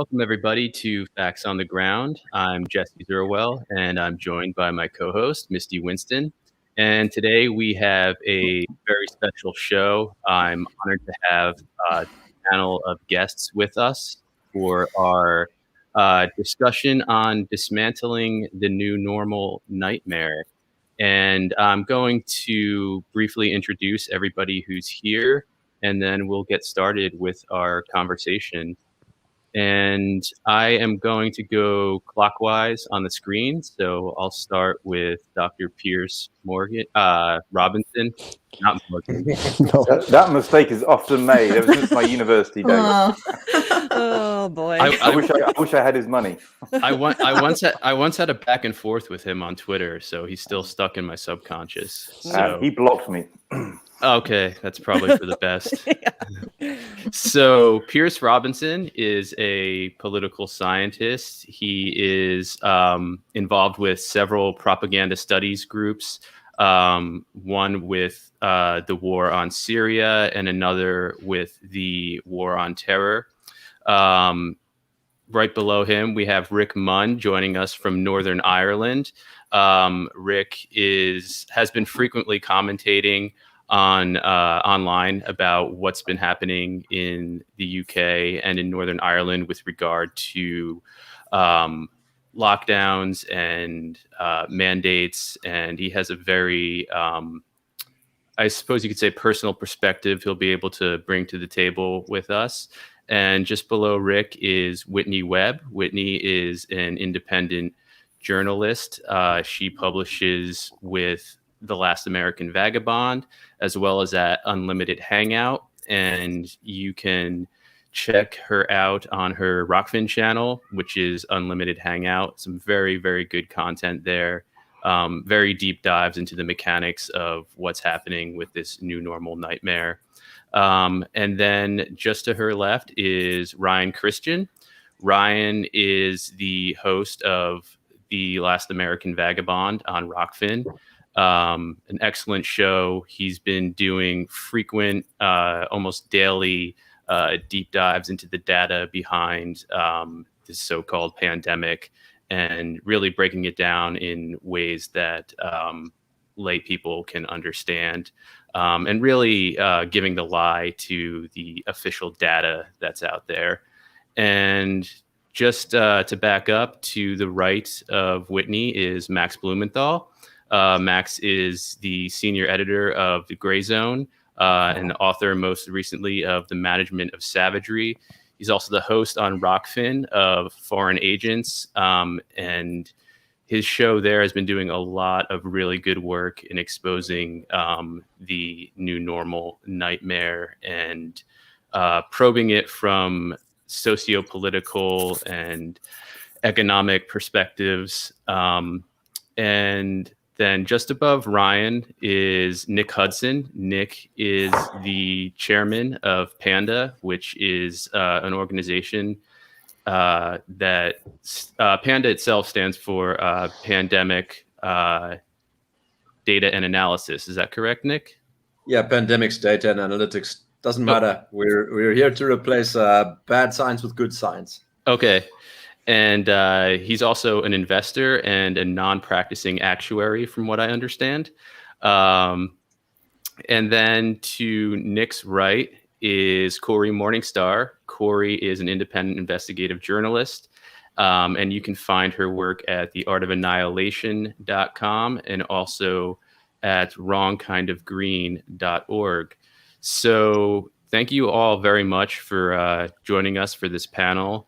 Welcome, everybody, to Facts on the Ground. I'm Jesse Zerwell, and I'm joined by my co-host, Misty Winston. And today we have a very special show. I'm honored to have a panel of guests with us for our discussion on dismantling the new normal nightmare. And I'm going to briefly introduce everybody who's here, and then we'll get started with our conversation. And I am going to go clockwise on the screen. So I'll start with Dr. Robinson, not Morgan. No. That mistake is often made ever since my university days. Oh boy! I wish I had his money. I once had a back and forth with him on Twitter, so he's still stuck in my subconscious. So He blocked me. okay, that's probably for the best. So Piers Robinson is a political scientist. He is involved with several propaganda studies groups, one with the war on Syria and another with the war on terror. Right below him, we have Rick Munn joining us from Northern Ireland. Rick has been frequently commentating on online about what's been happening in the UK and in Northern Ireland with regard to lockdowns and mandates. And he has a very, I suppose you could say, personal perspective he'll be able to bring to the table with us. And just below Rick is Whitney Webb. Whitney is an independent journalist. She publishes with The Last American Vagabond, as well as at Unlimited Hangout. And you can check her out on her Rockfin channel, which is Unlimited Hangout. Some very, very good content there. Very deep dives into the mechanics of what's happening with this new normal nightmare. And then just to her left is Ryan Christian. Ryan is the host of The Last American Vagabond on Rockfin. An excellent show. He's been doing frequent, almost daily deep dives into the data behind this so-called pandemic and really breaking it down in ways that lay people can understand, and really giving the lie to the official data that's out there. And just to back up, to the right of Whitney is Max Blumenthal. Max is the senior editor of The Gray Zone and the author most recently of The Management of Savagery. He's also the host on Rockfin of Foreign Agents, and his show there has been doing a lot of really good work in exposing the new normal nightmare and probing it from socio-political and economic perspectives. And then just above Ryan is Nick Hudson. Nick is the chairman of PANDA, which is an organization that PANDA itself stands for Pandemic Data and Analysis. Is that correct, Nick? Yeah, pandemics, data, and analytics. Doesn't matter. We're here to replace bad science with good science. Okay. And he's also an investor and a non-practicing actuary, from what I understand. And then to Nick's right is Cory Morningstar. Cory is an independent investigative journalist, and you can find her work at theartofannihilation.com and also at wrongkindofgreen.org. So thank you all very much for joining us for this panel.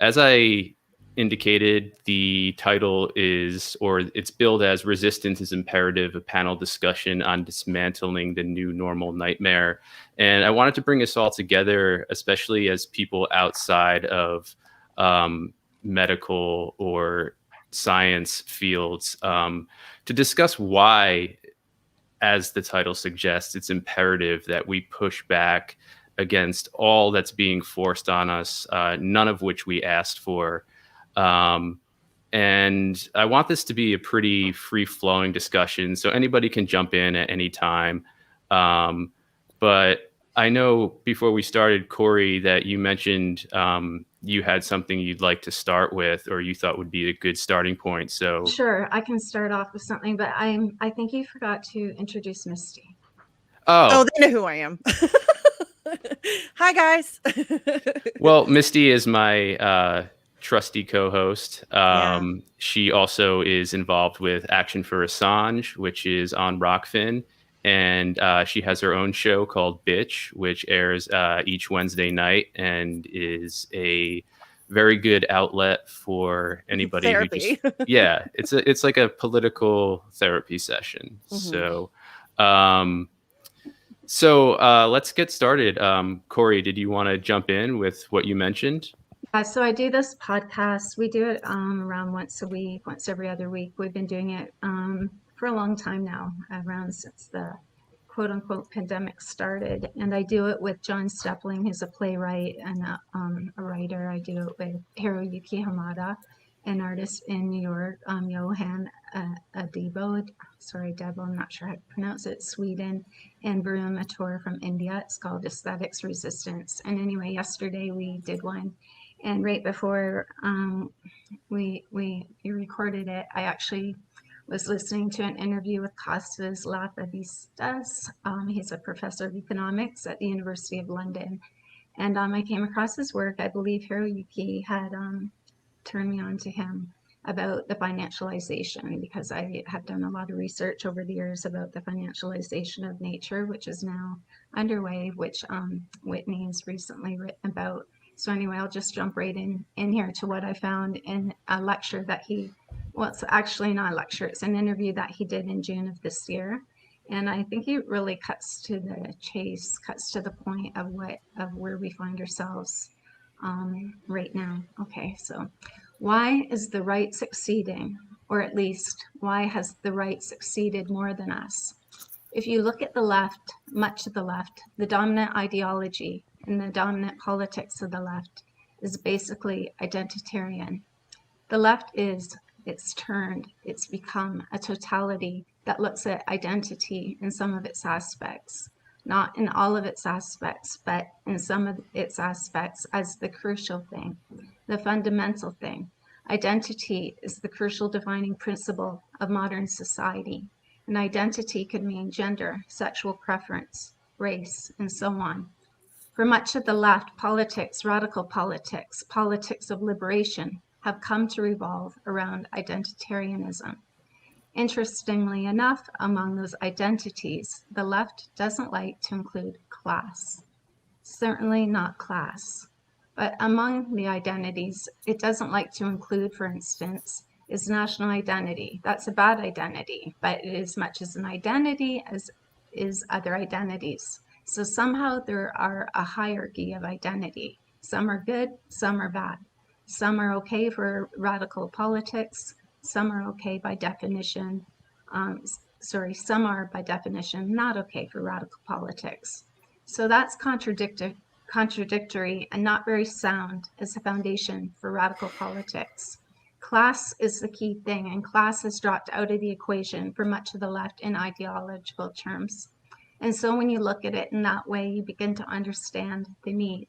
As I indicated, the title is, or it's billed as Resistance is Imperative, a panel discussion on dismantling the new normal nightmare. And I wanted to bring us all together, especially as people outside of medical or science fields, to discuss why, as the title suggests, it's imperative that we push back against all that's being forced on us, none of which we asked for. And I want this to be a pretty free-flowing discussion, so anybody can jump in at any time. But I know before we started, Cory, that you mentioned you had something you'd like to start with, or you thought would be a good starting point. So, Sure, I can start off with something, but I think you forgot to introduce Misty. Oh, they know who I am. Hi, guys. Well, Misty is my trusty co-host. Yeah. She also is involved with Action for Assange, which is on Rockfin. And she has her own show called Bitch, which airs each Wednesday night and is a very good outlet for anybody who just, Therapy. yeah, it's like a political therapy session. So, let's get started. Cory, did you want to jump in with what you mentioned? So I do this podcast. We do it around once a week, once every other week. We've been doing it for a long time now, around since the quote unquote pandemic started. And I do it with John Stepling, who's a playwright and a writer. I do it with Hiroyuki Hamada, an artist in New York, Johan Adebo, Debo, I'm not sure how to pronounce it, Sweden, and Varun Mathur from India. It's called Aesthetics Resistance. And anyway, yesterday we did one. And right before we recorded it, I actually was listening to an interview with Costas Lafavistas. He's a professor of economics at the University of London. And I came across his work. I believe Hiroyuki had turned me on to him about the financialization, because I have done a lot of research over the years about the financialization of nature, which is now underway, which Whitney has recently written about. So anyway, I'll just jump right in here to what I found in a lecture that well, it's actually not a lecture, it's an interview that he did in June of this year. And I think it really cuts to the chase, cuts to the point of where we find ourselves right now. Okay, so why is the right succeeding? Or at least, why has the right succeeded more than us? If you look at the left, much of the left, the dominant ideology and the dominant politics of the left is basically identitarian. The left it's become a totality that looks at identity in some of its aspects, not in all of its aspects, but in some of its aspects as the crucial thing, the fundamental thing. Identity is the crucial defining principle of modern society. And identity could mean gender, sexual preference, race, and so on. For much of the left, politics, radical politics, politics of liberation have come to revolve around identitarianism. Interestingly enough, among those identities, the left doesn't like to include class. Certainly not class. But among the identities, it doesn't like to include, for instance, is national identity. That's a bad identity, but it is much as an identity as is other identities. So somehow there are a hierarchy of identity. Some are good, some are bad. Some are okay for radical politics, some are okay by definition. Some are by definition not okay for radical politics. So that's contradictory and not very sound as a foundation for radical politics. Class is the key thing, and class has dropped out of the equation for much of the left in ideological terms. And so when you look at it in that way, you begin to understand the need.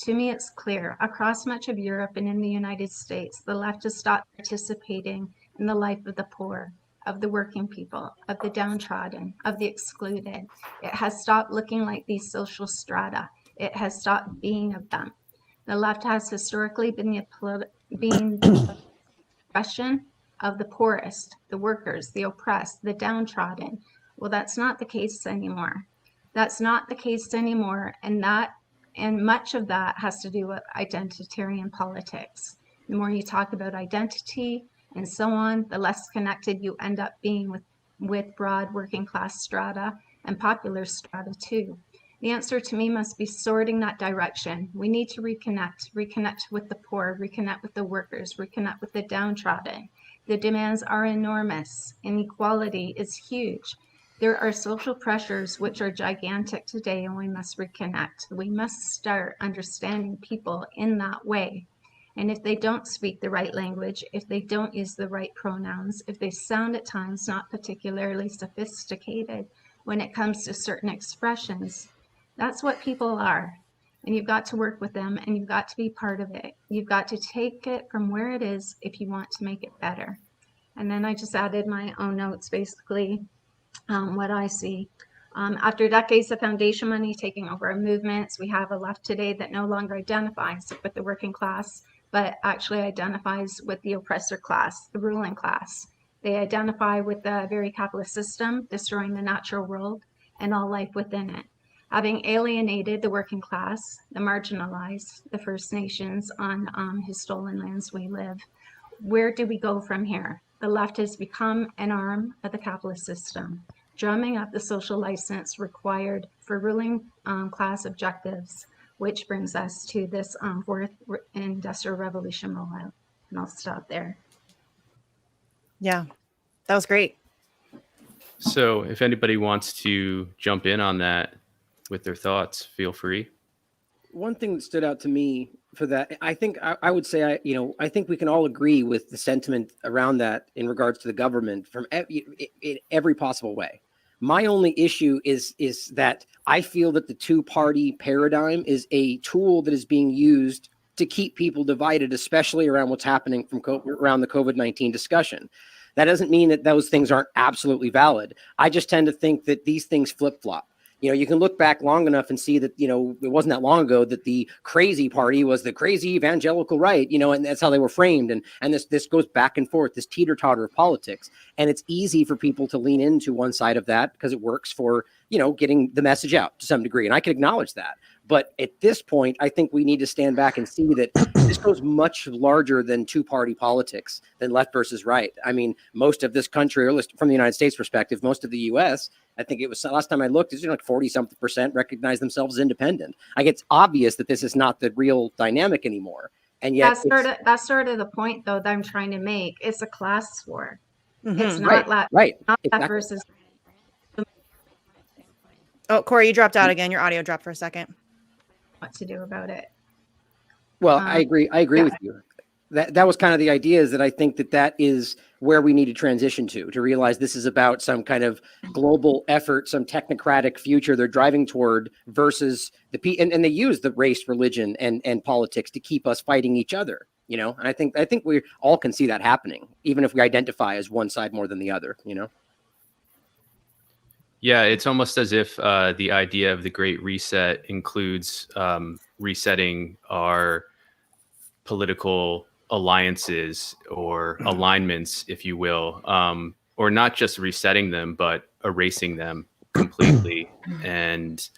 To me, it's clear. Across much of Europe and in the United States, the left has stopped participating in the life of the poor, of the working people, of the downtrodden, of the excluded. It has stopped looking like these social strata. It has stopped being of them. The left has historically been the expression of the poorest, the workers, the oppressed, the downtrodden. Well, that's not the case anymore. That's not the case anymore, and much of that has to do with identitarian politics. The more you talk about identity and so on, the less connected you end up being with broad working class strata and popular strata too. The answer to me must be sorting that direction. We need to reconnect with the poor, reconnect with the workers, reconnect with the downtrodden. The demands are enormous. Inequality is huge. There are social pressures which are gigantic today, and we must reconnect. We must start understanding people in that way. And if they don't speak the right language, if they don't use the right pronouns, if they sound at times not particularly sophisticated when it comes to certain expressions, That's what people are. And you've got to work with them, and you've got to be part of it. You've got to take it from where it is if you want to make it better. And then I just added my own notes, basically, what I see. After decades of foundation money taking over our movements, we have a left today that no longer identifies with the working class, but actually identifies with the oppressor class, the ruling class. They identify with the very capitalist system, destroying the natural world and all life within it. Having alienated the working class, the marginalized, the First Nations on whose stolen lands we live, where do we go from here? The left has become an arm of the capitalist system, drumming up the social license required for ruling class objectives, which brings us to this fourth industrial revolution rollout. And I'll stop there. Yeah, that was great. So if anybody wants to jump in on that with their thoughts, feel free. One thing that stood out to me for that, I think I would say, I think we can all agree with the sentiment around that in regards to the government from in every possible way. My only issue is that I feel that the two-party paradigm is a tool that is being used to keep people divided, especially around what's happening around the COVID-19 discussion. That doesn't mean that those things aren't absolutely valid. I just tend to think that these things flip-flop. You can look back long enough and see that, it wasn't that long ago that the crazy party was the crazy evangelical right, and that's how they were framed. And this goes back and forth, this teeter-totter of politics. And it's easy for people to lean into one side of that because it works for, getting the message out to some degree. And I can acknowledge that. But at this point, I think we need to stand back and see that this goes much larger than two-party politics, than left versus right. I mean, most of this country, or at least from the United States perspective, most of the U.S., I think it was last time I looked, it's like 40-something% recognize themselves as independent. It's obvious that this is not the real dynamic anymore. And yet That's sort of the point, though, that I'm trying to make. It's a class war. Mm-hmm. It's not right. not Exactly. left versus. Oh, Cory, you dropped out again. Your audio dropped for a second. What to do about it? Well, I agree with you. That was kind of the idea, is that I think that is where we need to transition to realize this is about some kind of global effort, some technocratic future they're driving toward versus and they use the race, religion, and politics to keep us fighting each other, and I think we all can see that happening, even if we identify as one side more than the other, Yeah, it's almost as if the idea of the Great Reset includes resetting our political alliances or alignments, if you will, or not just resetting them, but erasing them completely. And,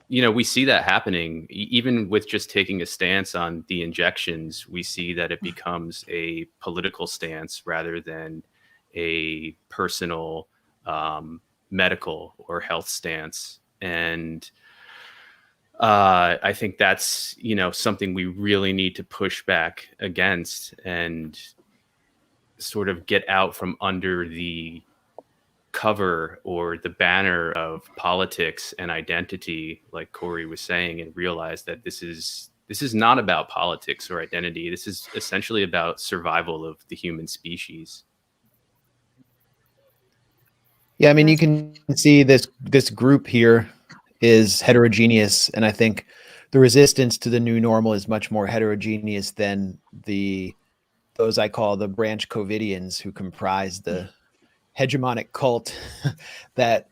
we see that happening even with just taking a stance on the injections. We see that it becomes a political stance rather than a personal medical or health stance. And I think that's, something we really need to push back against and sort of get out from under the cover or the banner of politics and identity, like Cory was saying, and realize that this is not about politics or identity. This is essentially about survival of the human species. Yeah, I mean, you can see this group here is heterogeneous, and I think the resistance to the new normal is much more heterogeneous than those I call the branch Covidians, who comprise the hegemonic cult that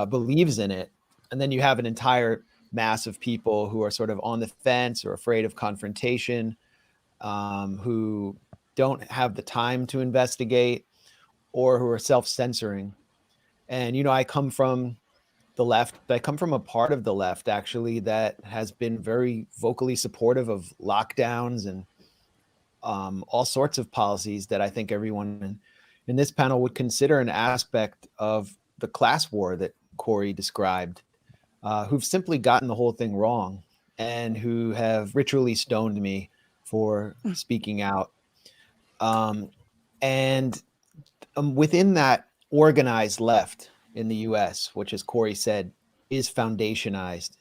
believes in it. And then you have an entire mass of people who are sort of on the fence or afraid of confrontation, who don't have the time to investigate, or who are self-censoring. And, I come from the left. I come from a part of the left, actually, that has been very vocally supportive of lockdowns and all sorts of policies that I think everyone in this panel would consider an aspect of the class war that Cory described, who've simply gotten the whole thing wrong and who have ritually stoned me for speaking out. And within that organized left in the US, which, as Cory said, is foundationized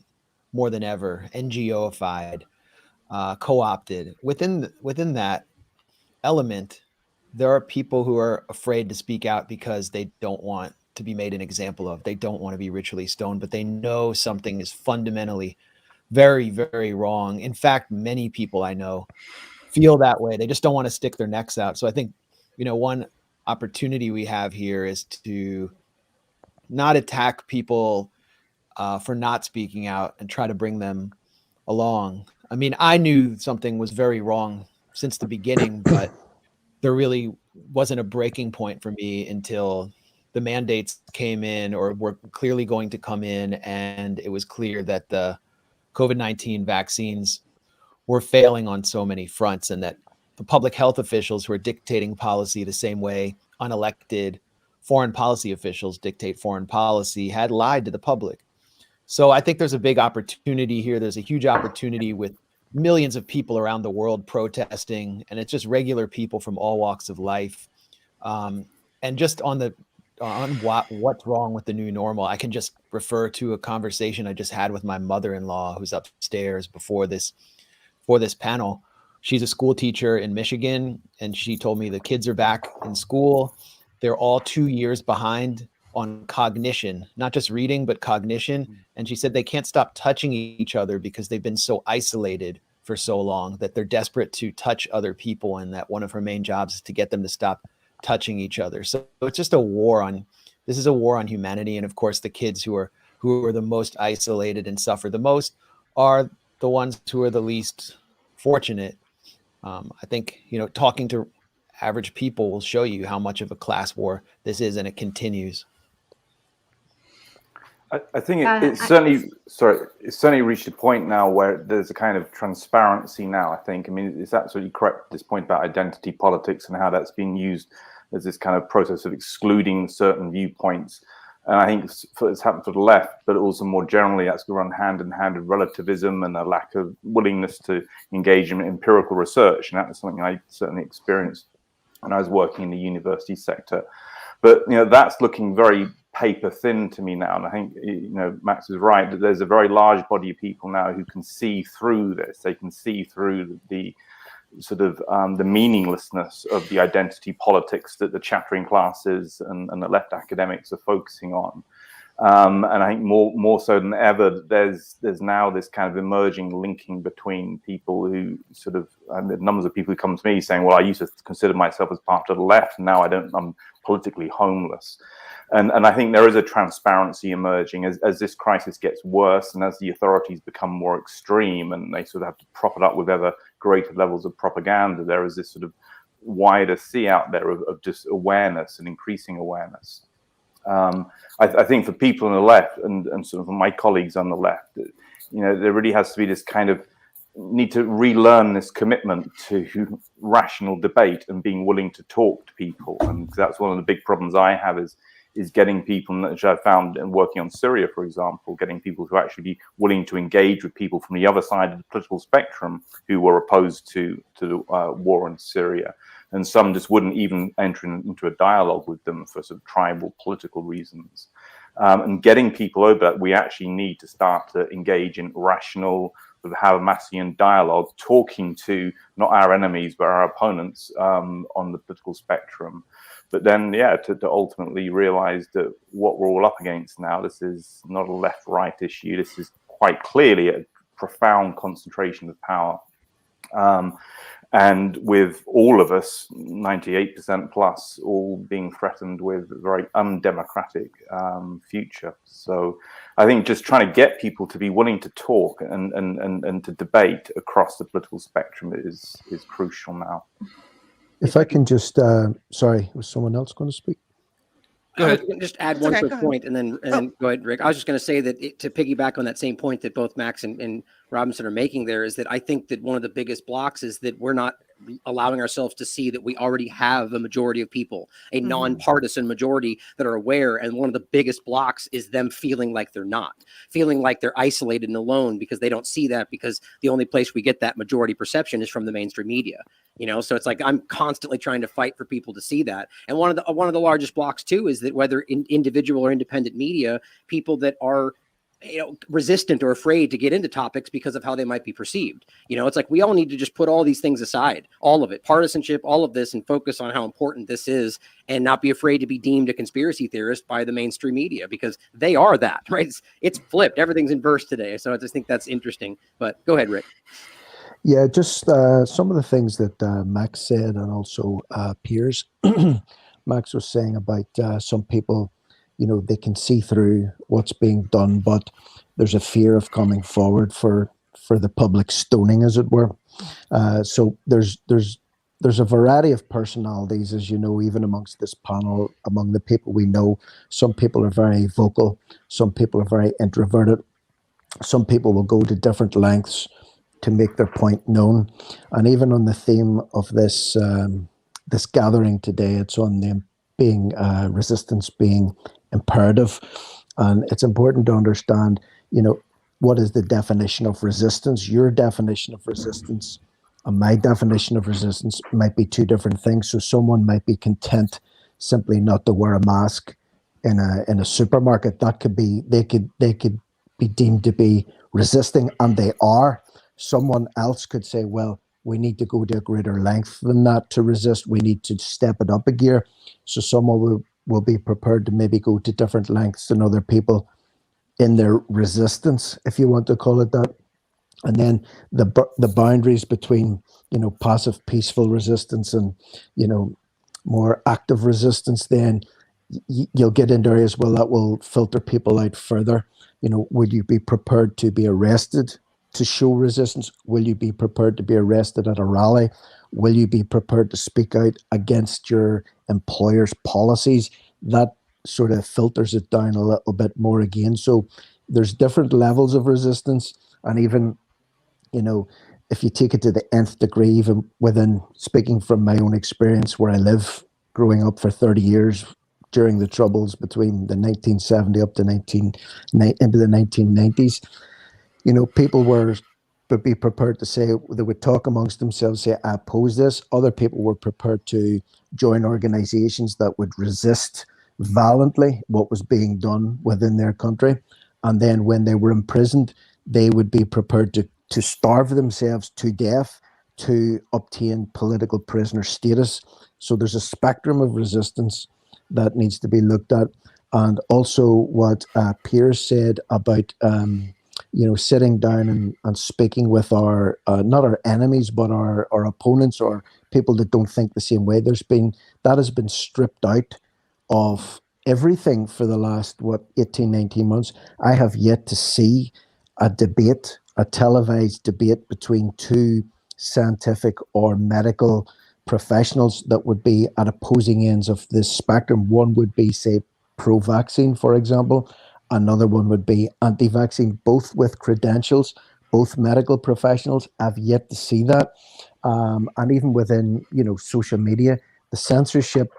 more than ever, NGOified, co-opted. Within that element, there are people who are afraid to speak out because they don't want to be made an example of. They don't want to be ritually stoned, but they know something is fundamentally very, very wrong. In fact, many people I know feel that way. They just don't want to stick their necks out. So I think, one opportunity we have here is to not attack people for not speaking out and try to bring them along. I mean, I knew something was very wrong since the beginning, but there really wasn't a breaking point for me until the mandates came in or were clearly going to come in, and it was clear that the COVID-19 vaccines were failing on so many fronts, and that the public health officials who are dictating policy the same way unelected foreign policy officials dictate foreign policy had lied to the public. So I think there's a big opportunity here. There's a huge opportunity with millions of people around the world protesting, and it's just regular people from all walks of life. And just on what's wrong with the new normal, I can just refer to a conversation I just had with my mother-in-law, who's upstairs before this panel. She's a school teacher in Michigan, and she told me the kids are back in school. They're all 2 years behind on cognition, not just reading, but cognition. And she said they can't stop touching each other because they've been so isolated for so long that they're desperate to touch other people, and that one of her main jobs is to get them to stop touching each other. So it's just this is a war on humanity. And of course, the kids who are the most isolated and suffer the most are the ones who are the least fortunate. I think, talking to average people will show you how much of a class war this is, and it continues. I think it's certainly reached a point now where there's a kind of transparency now, I think. I mean, it's absolutely correct, this point about identity politics and how that's being used as this kind of process of excluding certain viewpoints. And I think it's happened for the left, but also more generally, that's run hand in hand with relativism and a lack of willingness to engage in empirical research. And that was something I certainly experienced when I was working in the university sector. But, that's looking very paper thin to me now. And I think, Max is right, that there's a very large body of people now who can see through this. They can see through the sort of the meaninglessness of the identity politics that the chattering classes and the left academics are focusing on. And I think more so than ever, there's now this kind of emerging linking between people who sort of, the numbers of people who come to me saying, well, I used to consider myself as part of the left, and now I'm politically homeless. And I think there is a transparency emerging as this crisis gets worse, and as the authorities become more extreme and they sort of have to prop it up with ever greater levels of propaganda. There is this sort of wider sea out there of just awareness and increasing awareness. I think for people on the left and sort of my colleagues on the left, there really has to be this kind of need to relearn this commitment to rational debate and being willing to talk to people. And that's one of the big problems I have is getting people, which I've found in working on Syria, for example, getting people to actually be willing to engage with people from the other side of the political spectrum who were opposed to the war in Syria. And some just wouldn't even enter into a dialogue with them for sort of tribal political reasons. And getting people over that, we actually need to start to engage in rational, sort of Habermasian dialogue, talking to not our enemies, but our opponents on the political spectrum. But then, to ultimately realize that what we're all up against now, this is not a left-right issue. This is quite clearly a profound concentration of power. And with all of us, 98% plus, all being threatened with a very undemocratic future. So I think just trying to get people to be willing to talk and to debate across the political spectrum is crucial now. If I can just, sorry, was someone else going to speak? Go ahead. Just add one quick point, and then go ahead, Rick. I was just going to say that to piggyback on that same point that both Max and Robinson are making there, is that I think that one of the biggest blocks is that we're not allowing ourselves to see that we already have a majority of people, a nonpartisan majority that are aware. And one of the biggest blocks is them feeling like they're not, feeling like they're isolated and alone because they don't see that, because the only place we get that majority perception is from the mainstream media. So it's like I'm constantly trying to fight for people to see that. And one of the largest blocks too is that whether in individual or independent media, people that are resistant or afraid to get into topics because of how they might be perceived. It's like we all need to just put all these things aside, all of it, partisanship, all of this, and focus on how important this is, and not be afraid to be deemed a conspiracy theorist by the mainstream media, because they are that, right? It's flipped. Everything's inverse today. So I just think that's interesting. But go ahead, Rick. Yeah, just some of the things that Max said, and also Piers. Max was saying about some people, they can see through what's being done, but there's a fear of coming forward for the public stoning, as it were. So there's a variety of personalities, as you know, even amongst this panel, among the people we know. Some people are very vocal. Some people are very introverted. Some people will go to different lengths to make their point known. And even on the theme of this this gathering today, it's on them being resistance being imperative. And it's important to understand, what is the definition of resistance? Your definition of resistance and my definition of resistance might be two different things. So someone might be content simply not to wear a mask in a supermarket. That could be, they could be deemed to be resisting, and they are. Someone else could say, well, we need to go to a greater length than that to resist. We need to step it up a gear. So someone will be prepared to maybe go to different lengths than other people in their resistance, if you want to call it that. And then the boundaries between, passive, peaceful resistance and, more active resistance, then you'll get into areas, well, that will filter people out further. Would you be prepared to be arrested to show resistance? Will you be prepared to be arrested at a rally? Will you be prepared to speak out against your employer's policies? That sort of filters it down a little bit more again. So there's different levels of resistance. And even, if you take it to the nth degree, even within, speaking from my own experience where I live, growing up for 30 years during the troubles between the 1970 up to into the 1990s, people would be prepared to say, they would talk amongst themselves, say, I oppose this. Other people were prepared to join organizations that would resist violently what was being done within their country. And then when they were imprisoned, they would be prepared to starve themselves to death to obtain political prisoner status. So there's a spectrum of resistance that needs to be looked at. And also what Piers said about sitting down and speaking with our, not our enemies, but our opponents or people that don't think the same way. That has been stripped out of everything for the last, 18, 19 months. I have yet to see a debate, a televised debate between two scientific or medical professionals that would be at opposing ends of this spectrum. One would be, say, pro-vaccine, for example. Another one would be anti-vaccine, both with credentials, both medical professionals. I've yet to see that. And even within, social media, the censorship,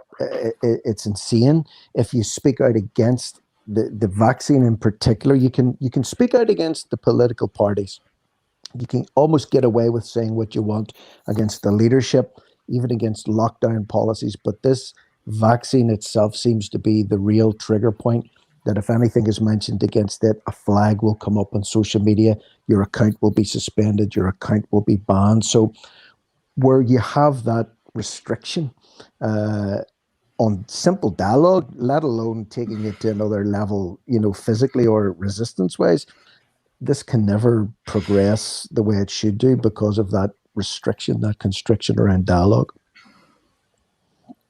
it's insane. If you speak out against the vaccine in particular, you can speak out against the political parties. You can almost get away with saying what you want against the leadership, even against lockdown policies. But this vaccine itself seems to be the real trigger point, that if anything is mentioned against it, a flag will come up on social media, your account will be suspended, your account will be banned. So where you have that restriction on simple dialogue, let alone taking it to another level, physically or resistance-wise, this can never progress the way it should do because of that restriction, that constriction around dialogue.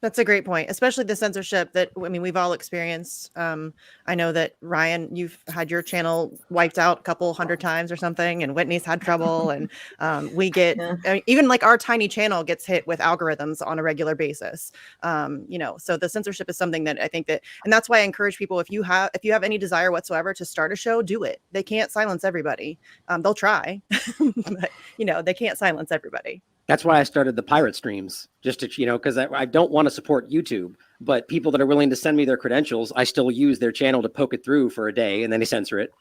That's a great point, especially the censorship that, we've all experienced. I know that, Ryan, you've had your channel wiped out a couple hundred times or something, and Whitney's had trouble. And we get, even like our tiny channel gets hit with algorithms on a regular basis. So the censorship is something that I think that, and that's why I encourage people, if you have any desire whatsoever to start a show, do it. They can't silence everybody. They'll try, but they can't silence everybody. That's why I started the pirate streams, just to, because I don't want to support YouTube, but people that are willing to send me their credentials, I still use their channel to poke it through for a day, and then they censor it.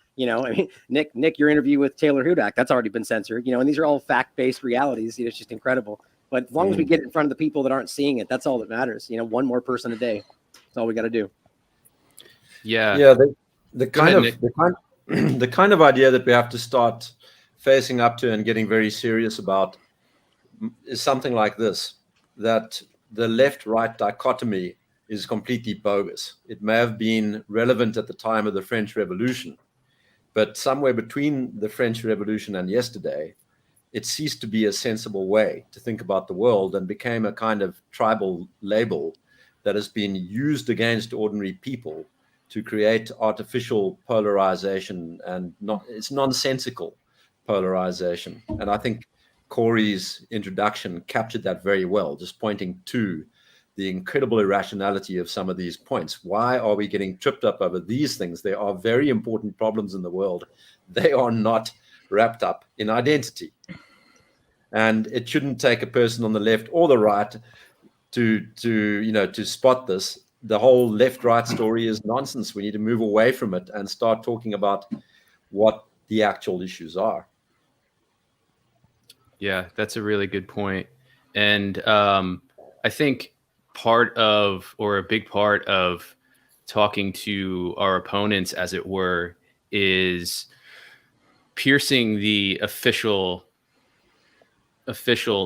Nick, your interview with Taylor Hudak, that's already been censored, and these are all fact-based realities. It's just incredible. But as long as we get in front of the people that aren't seeing it, that's all that matters. One more person a day. That's all we got to do. Yeah. Yeah. the kind of idea that we have to start facing up to and getting very serious about is something like this, that the left-right dichotomy is completely bogus. It may have been relevant at the time of the French Revolution, but somewhere between the French Revolution and yesterday, it ceased to be a sensible way to think about the world and became a kind of tribal label that has been used against ordinary people to create artificial polarization, and it's nonsensical polarization. And I think Cory's introduction captured that very well, just pointing to the incredible irrationality of some of these points. Why are we getting tripped up over these things? There are very important problems in the world. They are not wrapped up in identity. And it shouldn't take a person on the left or the right to spot this. The whole left-right story is nonsense. We need to move away from it and start talking about what the actual issues are. Yeah, that's a really good point. And I think a big part of talking to our opponents, as it were, is piercing the official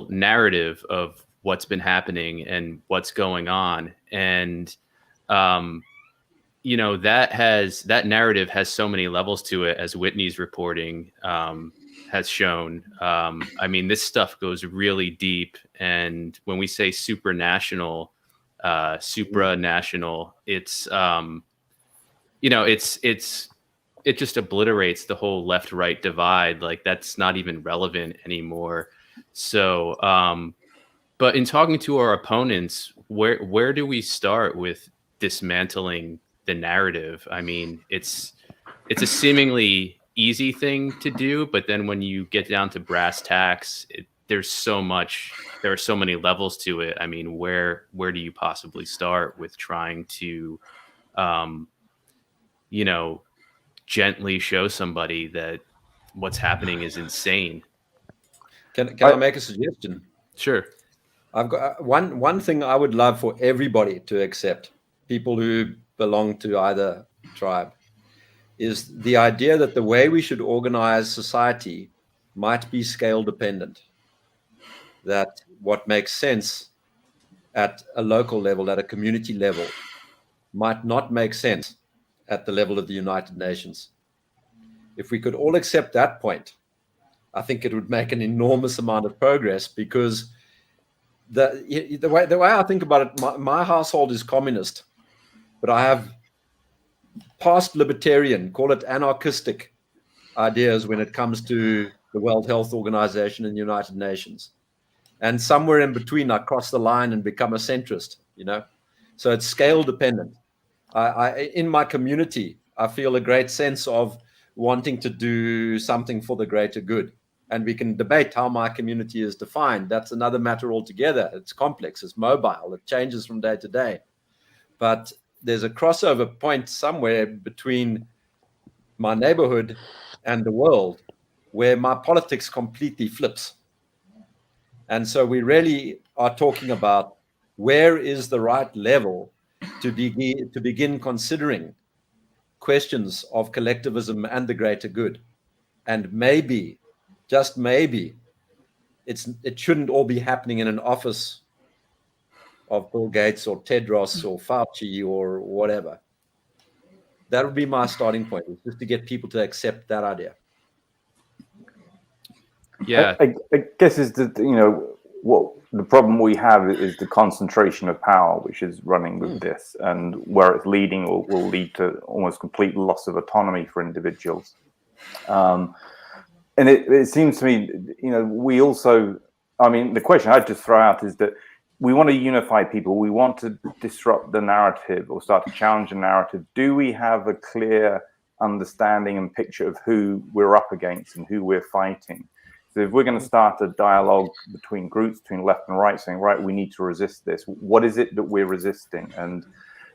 narrative of what's been happening and what's going on. And that narrative has so many levels to it, as Whitney's reporting has shown. I mean, this stuff goes really deep. And when we say supranational, it's it just obliterates the whole left-right divide. Like, that's not even relevant anymore. So, but in talking to our opponents, where do we start with dismantling the narrative? I mean, it's a seemingly easy thing to do, but then when you get down to brass tacks, there are so many levels to it. I mean, where do you possibly start with trying to, gently show somebody that what's happening is insane? Can I make a suggestion? Sure. I've got one thing I would love for everybody to accept, people who belong to either tribe, is the idea that the way we should organize society might be scale dependent. That what makes sense at a local level, at a community level, might not make sense at the level of the United Nations. If we could all accept that point, I think it would make an enormous amount of progress, because the way I think about it, my household is communist, but I have past libertarian, call it anarchistic ideas when it comes to the World Health Organization and the United Nations. And somewhere in between, I cross the line and become a centrist, So it's scale dependent. In my community, I feel a great sense of wanting to do something for the greater good. And we can debate how my community is defined. That's another matter altogether. It's complex, it's mobile, it changes from day to day. But there's a crossover point somewhere between my neighborhood and the world where my politics completely flips. And so we really are talking about where is the right level to begin considering questions of collectivism and the greater good. And maybe, just maybe, it shouldn't all be happening in an office of Bill Gates or Tedros or Fauci or whatever. That would be my starting point, is just to get people to accept that idea. Yeah, I guess is that what the problem we have is the concentration of power, which is running with this, and where it's leading will lead to almost complete loss of autonomy for individuals. And it seems to me, we also, the question I'd just throw out is that we want to unify people. We want to disrupt the narrative or start to challenge the narrative. Do we have a clear understanding and picture of who we're up against and who we're fighting? So if we're going to start a dialogue between groups, between left and right, saying, right, we need to resist this, what is it that we're resisting? And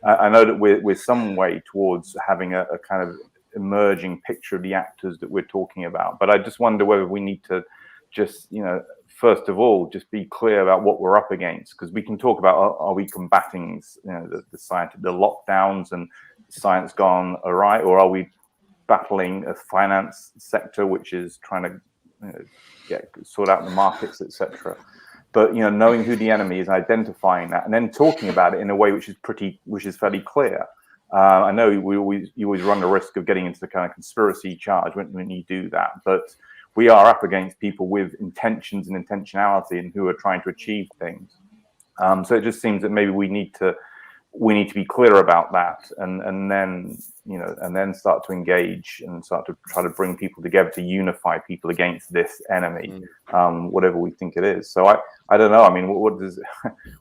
I know that we're some way towards having a kind of emerging picture of the actors that we're talking about. But I just wonder whether we need to just, first of all, just be clear about what we're up against, because we can talk about, are we combating the science, the lockdowns and science gone awry, or are we battling a finance sector which is trying to sort out the markets, etc. But knowing who the enemy is, identifying that, and then talking about it in a way which is fairly clear. I know you always run the risk of getting into the kind of conspiracy charge when you do that, but we are up against people with intentions and intentionality and who are trying to achieve things. So it just seems that maybe we need to be clear about that, and then start to engage and start to try to bring people together to unify people against this enemy, whatever we think it is. So I don't know. I mean,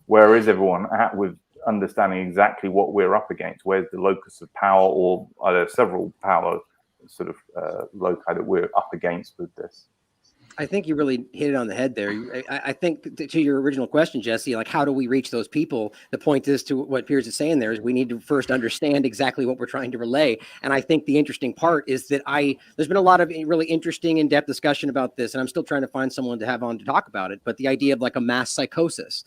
where is everyone at with understanding exactly what we're up against? Where's the locus of power, or are there several power sort of loci that we're up against with this? I think you really hit it on the head there. I think to your original question, Jesse, like, how do we reach those people? The point is, to what Piers is saying there, is we need to first understand exactly what we're trying to relay. And I think the interesting part is that there's been a lot of really interesting in-depth discussion about this, and I'm still trying to find someone to have on to talk about it. But the idea of like a mass psychosis.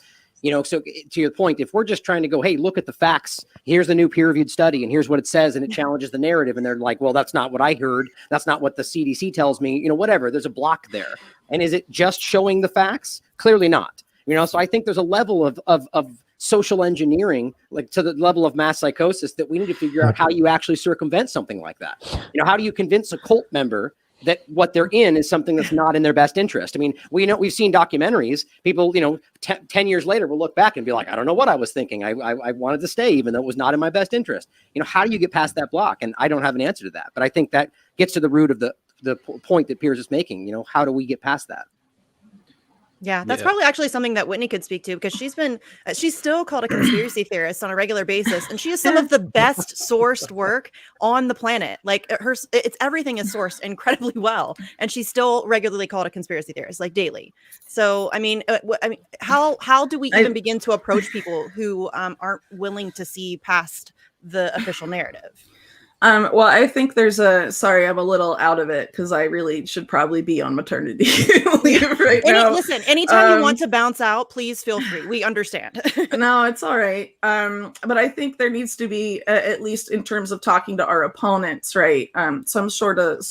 So to your point, if we're just trying to go, hey, look at the facts, here's the new peer-reviewed study, and here's what it says, and it challenges the narrative, and they're like, well, that's not what I heard, that's not what the CDC tells me, whatever, there's a block there. And is it just showing the facts? Clearly not. So I think there's a level of social engineering, like to the level of mass psychosis, that we need to figure out how you actually circumvent something like that. How do you convince a cult member that what they're in is something that's not in their best interest? I mean, we've seen documentaries, people, 10 years later will look back and be like, I don't know what I was thinking. I wanted to stay, even though it was not in my best interest. How do you get past that block? And I don't have an answer to that, but I think that gets to the root of the point that Piers is making. How do we get past that? Yeah, that's probably actually something that Whitney could speak to, because she's still called a conspiracy theorist on a regular basis, and she has some of the best sourced work on the planet. Like everything is sourced incredibly well, and she's still regularly called a conspiracy theorist, like daily. So, how do we even begin to approach people who aren't willing to see past the official narrative? Well, I think sorry, I'm a little out of it because I really should probably be on maternity leave right now. Listen, anytime you want to bounce out, please feel free. We understand. No, it's all right. But I think there needs to be, at least in terms of talking to our opponents, right, some sort of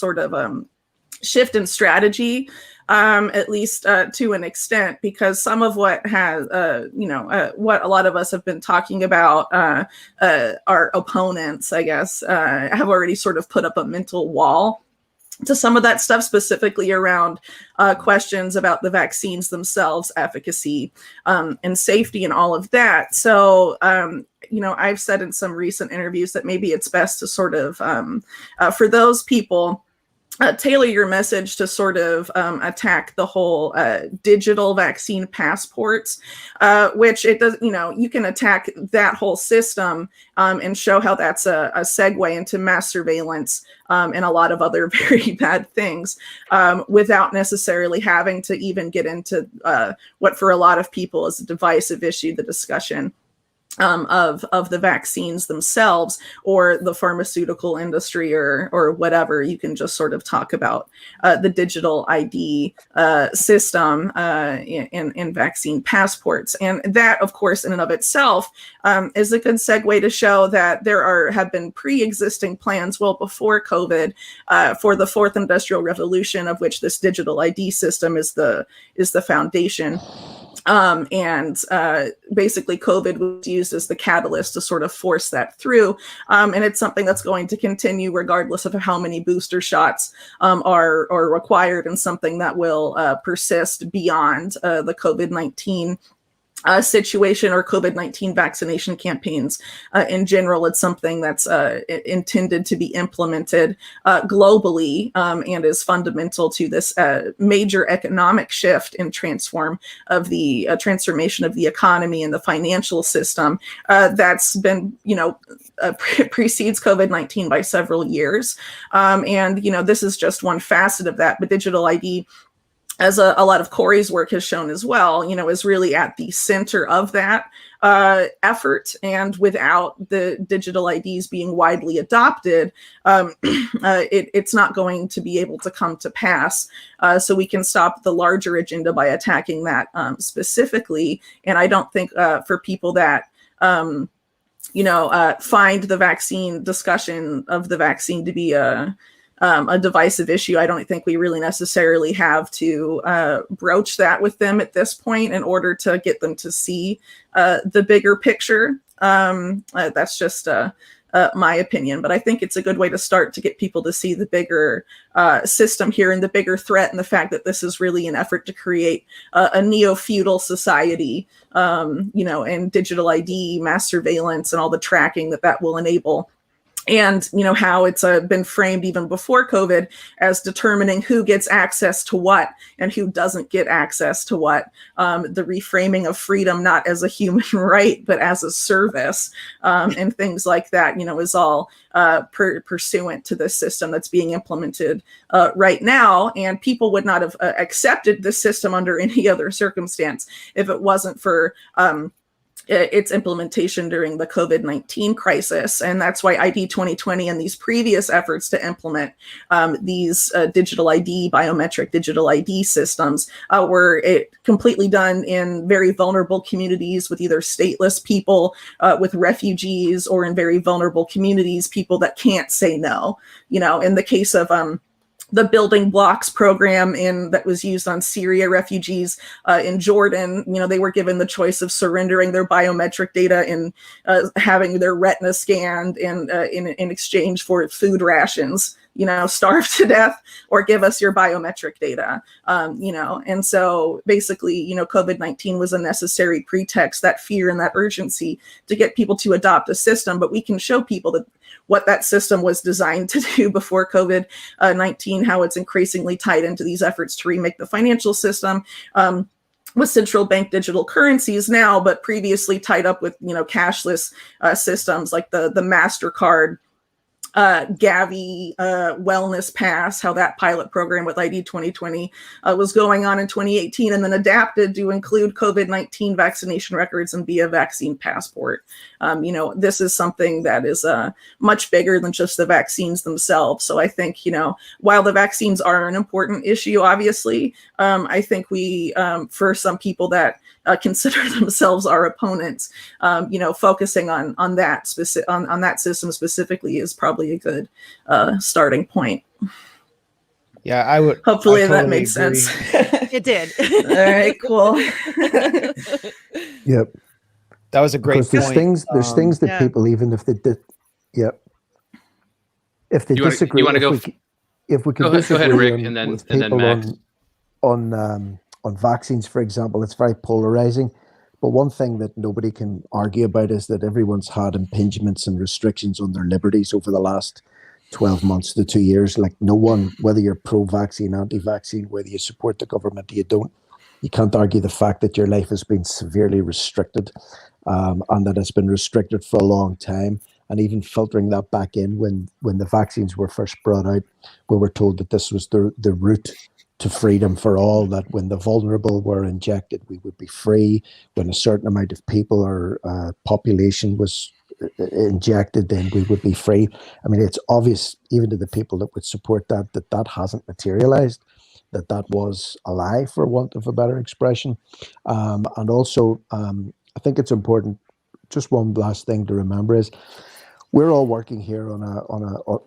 shift in strategy, at least to an extent, because some of what has, what a lot of us have been talking about, our opponents, I guess, have already sort of put up a mental wall to some of that stuff, specifically around questions about the vaccines themselves, efficacy, and safety, and all of that. So, I've said in some recent interviews that maybe it's best to sort of, for those people, tailor your message to sort of attack the whole digital vaccine passports, which it does, you can attack that whole system and show how that's a segue into mass surveillance and a lot of other very bad things, without necessarily having to even get into what for a lot of people is a divisive issue, the discussion of the vaccines themselves or the pharmaceutical industry or whatever. You can just sort of talk about the digital ID system in vaccine passports. And that, of course, in and of itself is a good segue to show that there have been pre-existing plans well before COVID for the fourth industrial revolution, of which this digital ID system is the foundation. Basically COVID was used as the catalyst to sort of force that through. And it's something that's going to continue regardless of how many booster shots are required, and something that will persist beyond the COVID-19 situation or COVID-19 vaccination campaigns in general. It's something that's intended to be implemented globally and is fundamental to this major economic shift and transformation of the economy and the financial system that's been, precedes COVID-19 by several years. And this is just one facet of that, but digital ID, as a lot of Cory's work has shown as well, is really at the center of that effort. And without the digital IDs being widely adopted, it's not going to be able to come to pass. So we can stop the larger agenda by attacking that specifically. And I don't think for people that find the vaccine discussion of the vaccine to be a divisive issue. I don't think we really necessarily have to broach that with them at this point in order to get them to see the bigger picture. That's just my opinion, but I think it's a good way to start to get people to see the bigger system here and the bigger threat, and the fact that this is really an effort to create a neo-feudal society, and digital ID, mass surveillance, and all the tracking that will enable. And, how it's been framed even before COVID as determining who gets access to what and who doesn't get access to what. The reframing of freedom, not as a human right, but as a service, and things like that, is all pursuant to the system that's being implemented right now. And people would not have accepted this system under any other circumstance if it wasn't for its implementation during the COVID-19 crisis. And that's why ID 2020 and these previous efforts to implement these digital ID, biometric digital ID systems were completely done in very vulnerable communities with either stateless people, with refugees, or in very vulnerable communities, people that can't say no. In the case of the Building Blocks program that was used on Syria refugees in Jordan, they were given the choice of surrendering their biometric data and having their retina scanned in exchange for food rations. Starve to death or give us your biometric data. And so basically, COVID-19 was a necessary pretext, that fear and that urgency to get people to adopt a system. But we can show people that what that system was designed to do before COVID-19, how it's increasingly tied into these efforts to remake the financial system, with central bank digital currencies now, but previously tied up with, cashless systems like the MasterCard, Gavi wellness pass, how that pilot program with ID 2020 was going on in 2018, and then adapted to include COVID-19 vaccination records and be a vaccine passport. This is something that is much bigger than just the vaccines themselves. So I think, while the vaccines are an important issue, obviously, I think we, for some people that consider themselves our opponents, focusing on that on that system specifically is probably a good starting point. Yeah, I would. Hopefully totally that makes agree. sense. It did. All right, cool. Yep. That was a great Because there's point. things that Yeah. people, even if they did, yep. If they You wanna- disagree, you wanna if go we, f- c- if we can Go ahead, disagree Rick, on, and then- with and then people Max. on vaccines, for example, it's very polarizing. But one thing that nobody can argue about is that everyone's had impingements and restrictions on their liberties over the last 12 months to 2 years. Like no one, whether you're pro-vaccine, anti-vaccine, whether you support the government or you don't, you can't argue the fact that your life has been severely restricted, and that it's been restricted for a long time. And even filtering that back in when the vaccines were first brought out, we were told that this was the route to freedom for all, that when the vulnerable were injected, we would be free. When a certain amount of people or population was injected, then we would be free. I mean, it's obvious, even to the people that would support that hasn't materialized, that was a lie, for want of a better expression. And also, I think it's important, just one last thing to remember is, we're all working here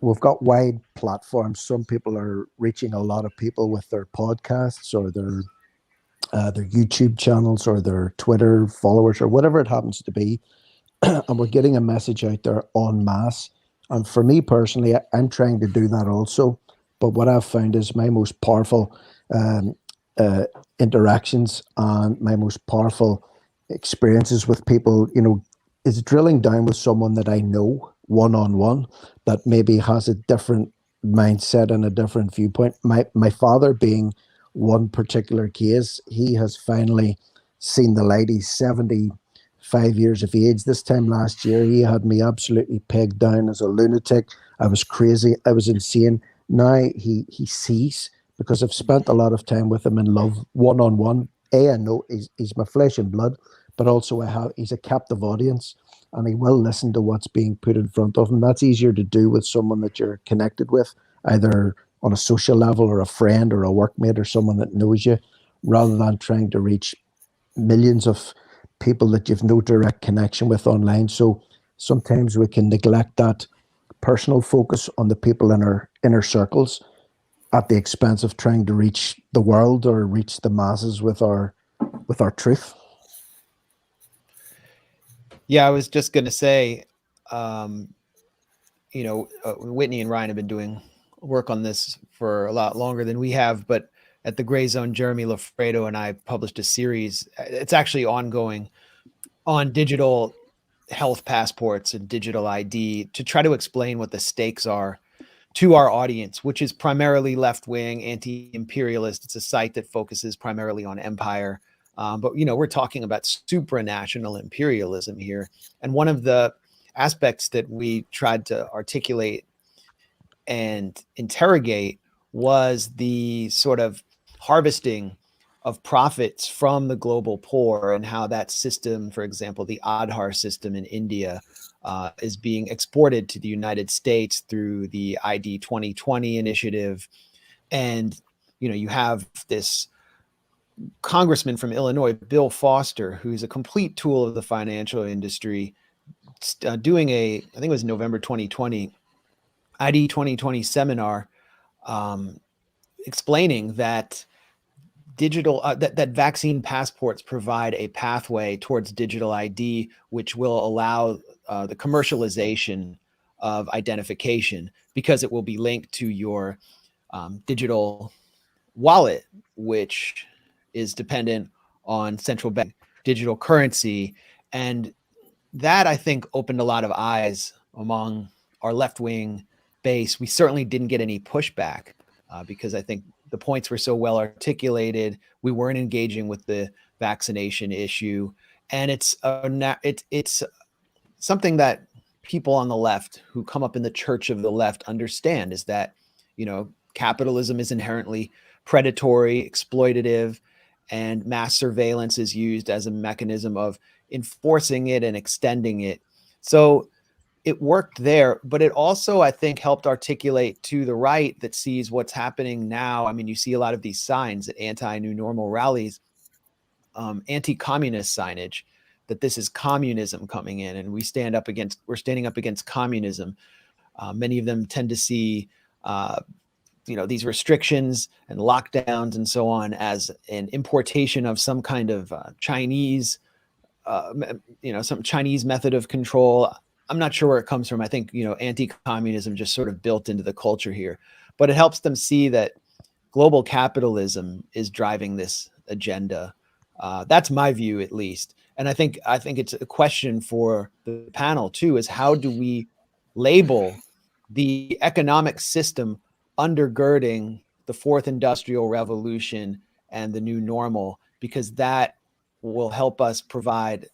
we've got wide platforms. Some people are reaching a lot of people with their podcasts or their YouTube channels or their Twitter followers or whatever it happens to be. And we're getting a message out there en masse. And for me personally, I'm trying to do that also. But what I've found is my most powerful interactions and my most powerful experiences with people, is drilling down with someone that I know one-on-one that maybe has a different mindset and a different viewpoint. My father being one particular case, he has finally seen the light. He's 75 years of age. This time last year, he had me absolutely pegged down as a lunatic. I was crazy. I was insane. Now he sees, because I've spent a lot of time with him in love, one-on-one. I know he's my flesh and blood, but also he's a captive audience, and he will listen to what's being put in front of him. That's easier to do with someone that you're connected with, either on a social level or a friend or a workmate or someone that knows you, rather than trying to reach millions of people that you've no direct connection with online. So sometimes we can neglect that personal focus on the people in our inner circles at the expense of trying to reach the world or reach the masses with our truth. Yeah, I was just going to say, Whitney and Ryan have been doing work on this for a lot longer than we have, but at the Gray Zone, Jeremy Lafredo and I published a series. It's actually ongoing on digital health passports and digital ID to try to explain what the stakes are to our audience, which is primarily left-wing, anti-imperialist. It's a site that focuses primarily on empire. But, we're talking about supranational imperialism here. And one of the aspects that we tried to articulate and interrogate was the sort of harvesting of profits from the global poor and how that system, for example, the Aadhaar system in India, is being exported to the United States through the ID 2020 initiative. And, you have this congressman from Illinois, Bill Foster, who's a complete tool of the financial industry, doing I think it was November 2020, ID 2020 seminar, explaining that digital that vaccine passports provide a pathway towards digital ID, which will allow the commercialization of identification because it will be linked to your digital wallet, which is dependent on central bank digital currency. And that, I think, opened a lot of eyes among our left-wing base. We certainly didn't get any pushback because I think the points were so well articulated. We weren't engaging with the vaccination issue. And it's something that people on the left who come up in the church of the left understand, is that, capitalism is inherently predatory, exploitative, and mass surveillance is used as a mechanism of enforcing it and extending it. So it worked there, but it also, I think, helped articulate to the right that sees what's happening now. I mean, you see a lot of these signs at anti-New Normal rallies, anti-communist signage, that this is communism coming in, and we're standing up against communism. Many of them tend to see, these restrictions and lockdowns and so on as an importation of some kind of Chinese, some Chinese method of control. I'm not sure where it comes from. I think, anti-communism just sort of built into the culture here, but it helps them see that global capitalism is driving this agenda. That's my view, at least. And I think it's a question for the panel too, is how do we label the economic system undergirding the fourth industrial revolution and the new normal, because that will help us provide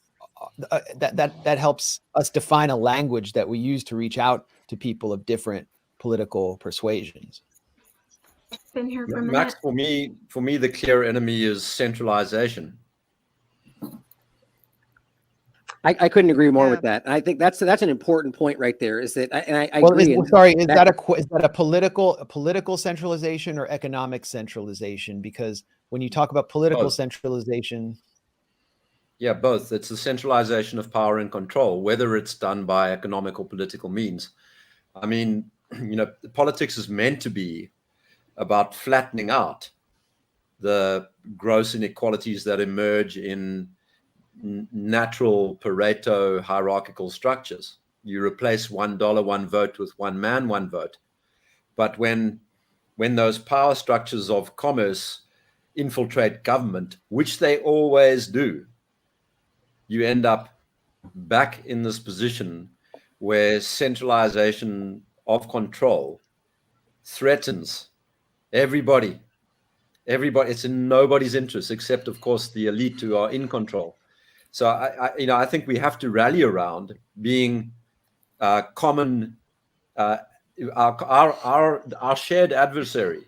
that helps us define a language that we use to reach out to people of different political persuasions. Been here for a minute. Max, for me, the clear enemy is centralization. I couldn't agree more with that. And I think that's an important point right there. Is that I agree. Is that a political centralization or economic centralization? Because when you talk about political centralization, yeah, both. It's the centralization of power and control, whether it's done by economic or political means. I mean, politics is meant to be about flattening out the gross inequalities that emerge in natural Pareto hierarchical structures. You replace $1, one vote with one man, one vote. But when those power structures of commerce infiltrate government, which they always do, you end up back in this position where centralization of control threatens everybody. It's in nobody's interest, except, of course, the elite who are in control. So I think we have to rally around being common. Our shared adversary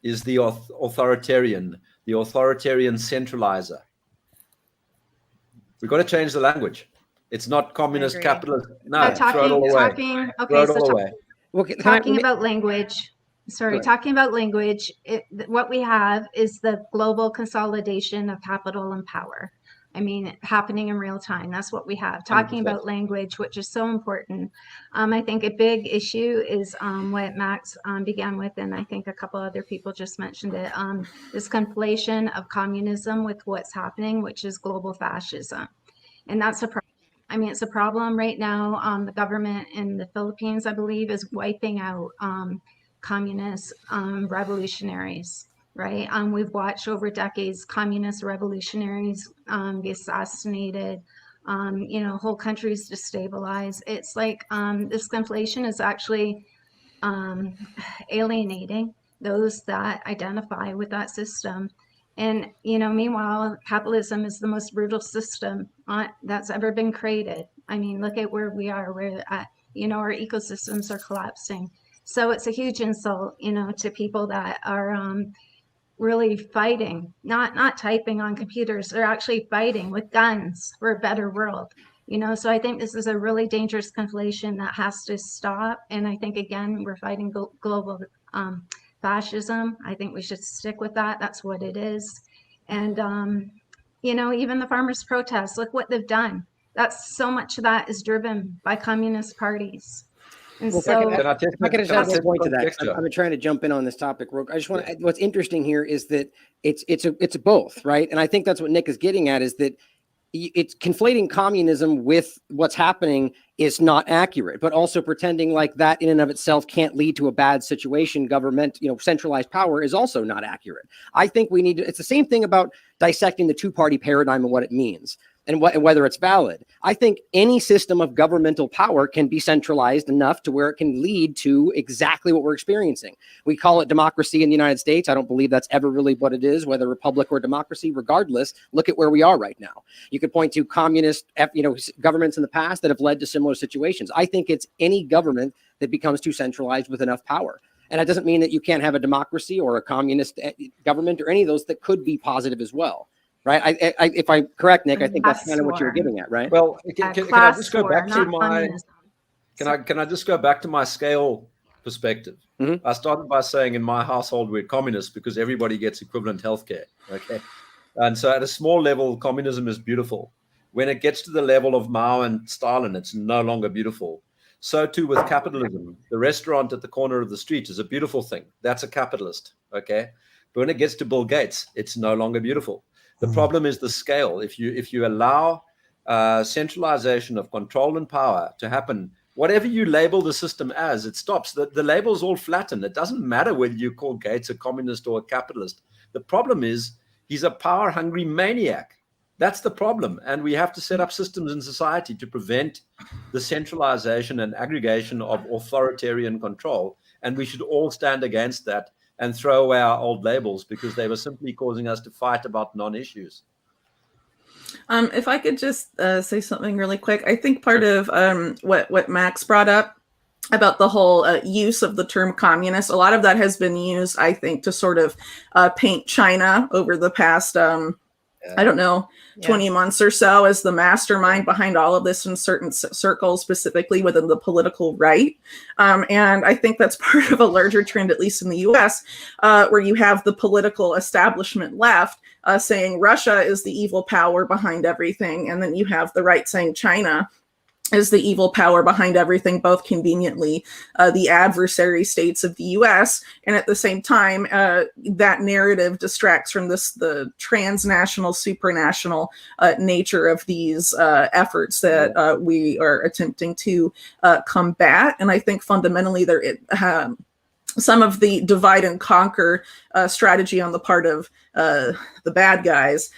is the authoritarian centralizer. We've got to change the language. It's not communist, capitalist. No, throw it all away. Talking about language. Sorry, talking about language. What we have is the global consolidation of capital and power. I mean, happening in real time. That's what we have. Talking 100%. about language, which is so important. I think a big issue is what Max began with, and I think a couple other people just mentioned it, this conflation of communism with what's happening, which is global fascism. And that's a problem. I mean, it's a problem right now. The government in the Philippines, I believe, is wiping out communist revolutionaries, right? We've watched over decades communist revolutionaries be assassinated, whole countries destabilized. It's like this conflation is actually alienating those that identify with that system. And, meanwhile, capitalism is the most brutal system that's ever been created. I mean, look at where we are. We're at, our ecosystems are collapsing. So it's a huge insult, to people that are really fighting, not typing on computers. They're actually fighting with guns for a better world. So I think this is a really dangerous conflation that has to stop. And I think, again, we're fighting global fascism. I think we should stick with that. That's what it is. And, even the farmers' protests, look what they've done. That's so much of that is driven by communist parties. And Well, so if I could just add one point to that. I've been trying to jump in on this topic. I just want to, what's interesting here is that it's both, right? And I think that's what Nick is getting at, is that it's conflating communism with what's happening is not accurate, but also pretending like that in and of itself can't lead to a bad situation. Government, centralized power is also not accurate. I think we need to, it's the same thing about dissecting the two-party paradigm and what it means and whether it's valid. I think any system of governmental power can be centralized enough to where it can lead to exactly what we're experiencing. We call it democracy in the United States. I don't believe that's ever really what it is, whether republic or democracy. Regardless, look at where we are right now. You could point to communist, governments in the past that have led to similar situations. I think it's any government that becomes too centralized with enough power. And that doesn't mean that you can't have a democracy or a communist government or any of those that could be positive as well. Right. If I'm correct, Nick, I think that's kind of what you were getting at, right? Well, can I just go back to my can I just go back to my scale perspective? Mm-hmm. I started by saying in my household we're communists because everybody gets equivalent healthcare. Okay. And so at a small level, communism is beautiful. When it gets to the level of Mao and Stalin, it's no longer beautiful. So too with capitalism. The restaurant at the corner of the street is a beautiful thing. That's a capitalist. Okay. But when it gets to Bill Gates, it's no longer beautiful. The problem is the scale. If you allow centralization of control and power to happen, whatever you label the system as, it stops. The labels all flatten. It doesn't matter whether you call Gates a communist or a capitalist. The problem is he's a power-hungry maniac. That's the problem. And we have to set up systems in society to prevent the centralization and aggregation of authoritarian control. And we should all stand against that and throw away our old labels because they were simply causing us to fight about non-issues. If I could just say something really quick, I think part of what Max brought up about the whole use of the term communist, a lot of that has been used, I think, to sort of paint China over the past, I don't know, 20 months or so as the mastermind behind all of this in certain circles, specifically within the political right. And I think that's part of a larger trend, at least in the US, where you have the political establishment left saying Russia is the evil power behind everything. And then you have the right saying China is the evil power behind everything, both conveniently the adversary states of the U.S. And at the same time, that narrative distracts from the transnational, supranational nature of these efforts that we are attempting to combat. And I think fundamentally some of the divide and conquer strategy on the part of the bad guys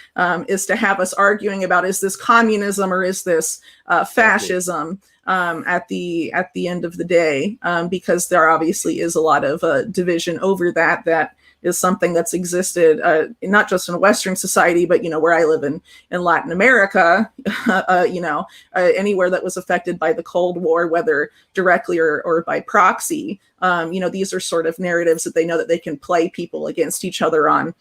is to have us arguing about, is this communism or is this fascism at the end of the day, because there obviously is a lot of division over that is something that's existed not just in Western society, but where I live in Latin America, anywhere that was affected by the Cold War, whether directly or by proxy. These are sort of narratives that they know that they can play people against each other on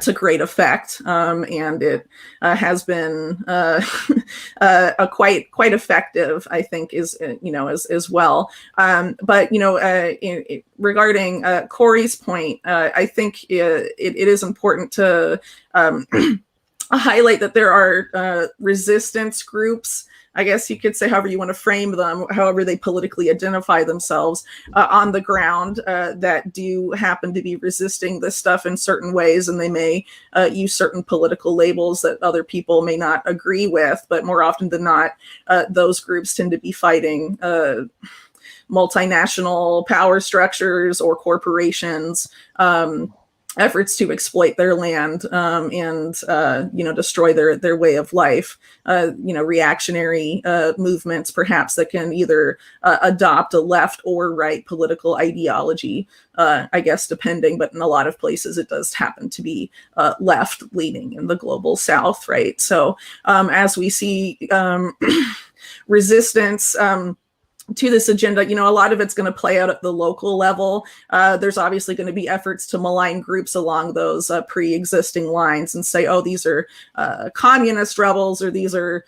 to great effect, and it has been quite effective, I think, as well. But regarding Cory's point, I think it is important to highlight that there are resistance groups, I guess you could say, however you want to frame them, however they politically identify themselves, on the ground that do happen to be resisting this stuff in certain ways, and they may use certain political labels that other people may not agree with, but more often than not, those groups tend to be fighting multinational power structures or corporations, efforts to exploit their land, and destroy their way of life. Reactionary movements, perhaps, that can either adopt a left or right political ideology, I guess, depending. But in a lot of places, it does happen to be left leaning in the global South, right? So as we see resistance to this agenda, a lot of it's going to play out at the local level. There's obviously going to be efforts to malign groups along those pre-existing lines and say, oh, these are communist rebels, or these are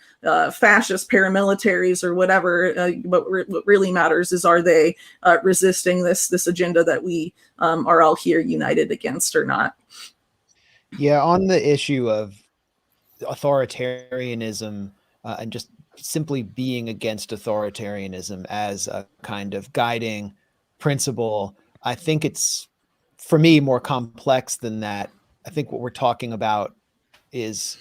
fascist paramilitaries, or whatever. What really matters is, are they resisting this agenda that we are all here united against, or not? Yeah, on the issue of authoritarianism and just simply being against authoritarianism as a kind of guiding principle, I think it's, for me, more complex than that. I think what we're talking about is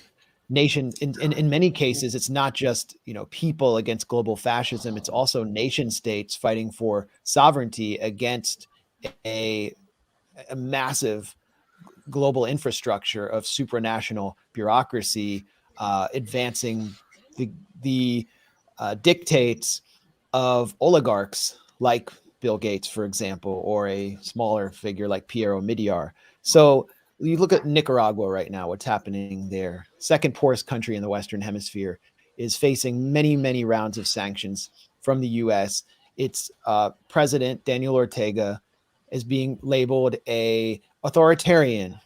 nation. In many cases, it's not just people against global fascism. It's also nation states fighting for sovereignty against a massive global infrastructure of supranational bureaucracy advancing the dictates of oligarchs like Bill Gates, for example, or a smaller figure like Pierre Omidyar. So you look at Nicaragua right now, what's happening there. Second poorest country in the Western Hemisphere is facing many, many rounds of sanctions from the U.S. Its president, Daniel Ortega, is being labeled a authoritarian.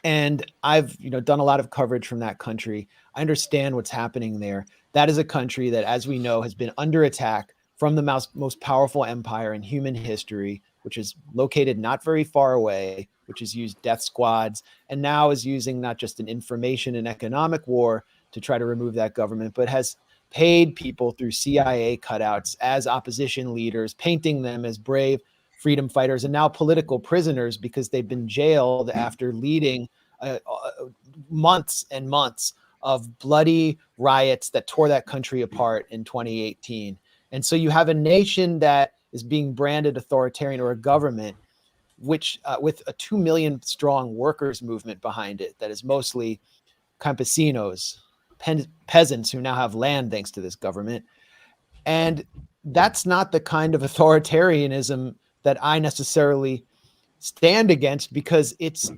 And I've done a lot of coverage from that country. I understand what's happening there. That is a country that, as we know, has been under attack from the most powerful empire in human history, which is located not very far away, which has used death squads, and now is using not just an information and economic war to try to remove that government, but has paid people through CIA cutouts as opposition leaders, painting them as brave freedom fighters, and now political prisoners because they've been jailed after leading months and months of bloody riots that tore that country apart in 2018. And so you have a nation that is being branded authoritarian, or a government which with a 2 million strong workers movement behind it that is mostly campesinos, peasants who now have land thanks to this government. And that's not the kind of authoritarianism that I necessarily stand against, because it's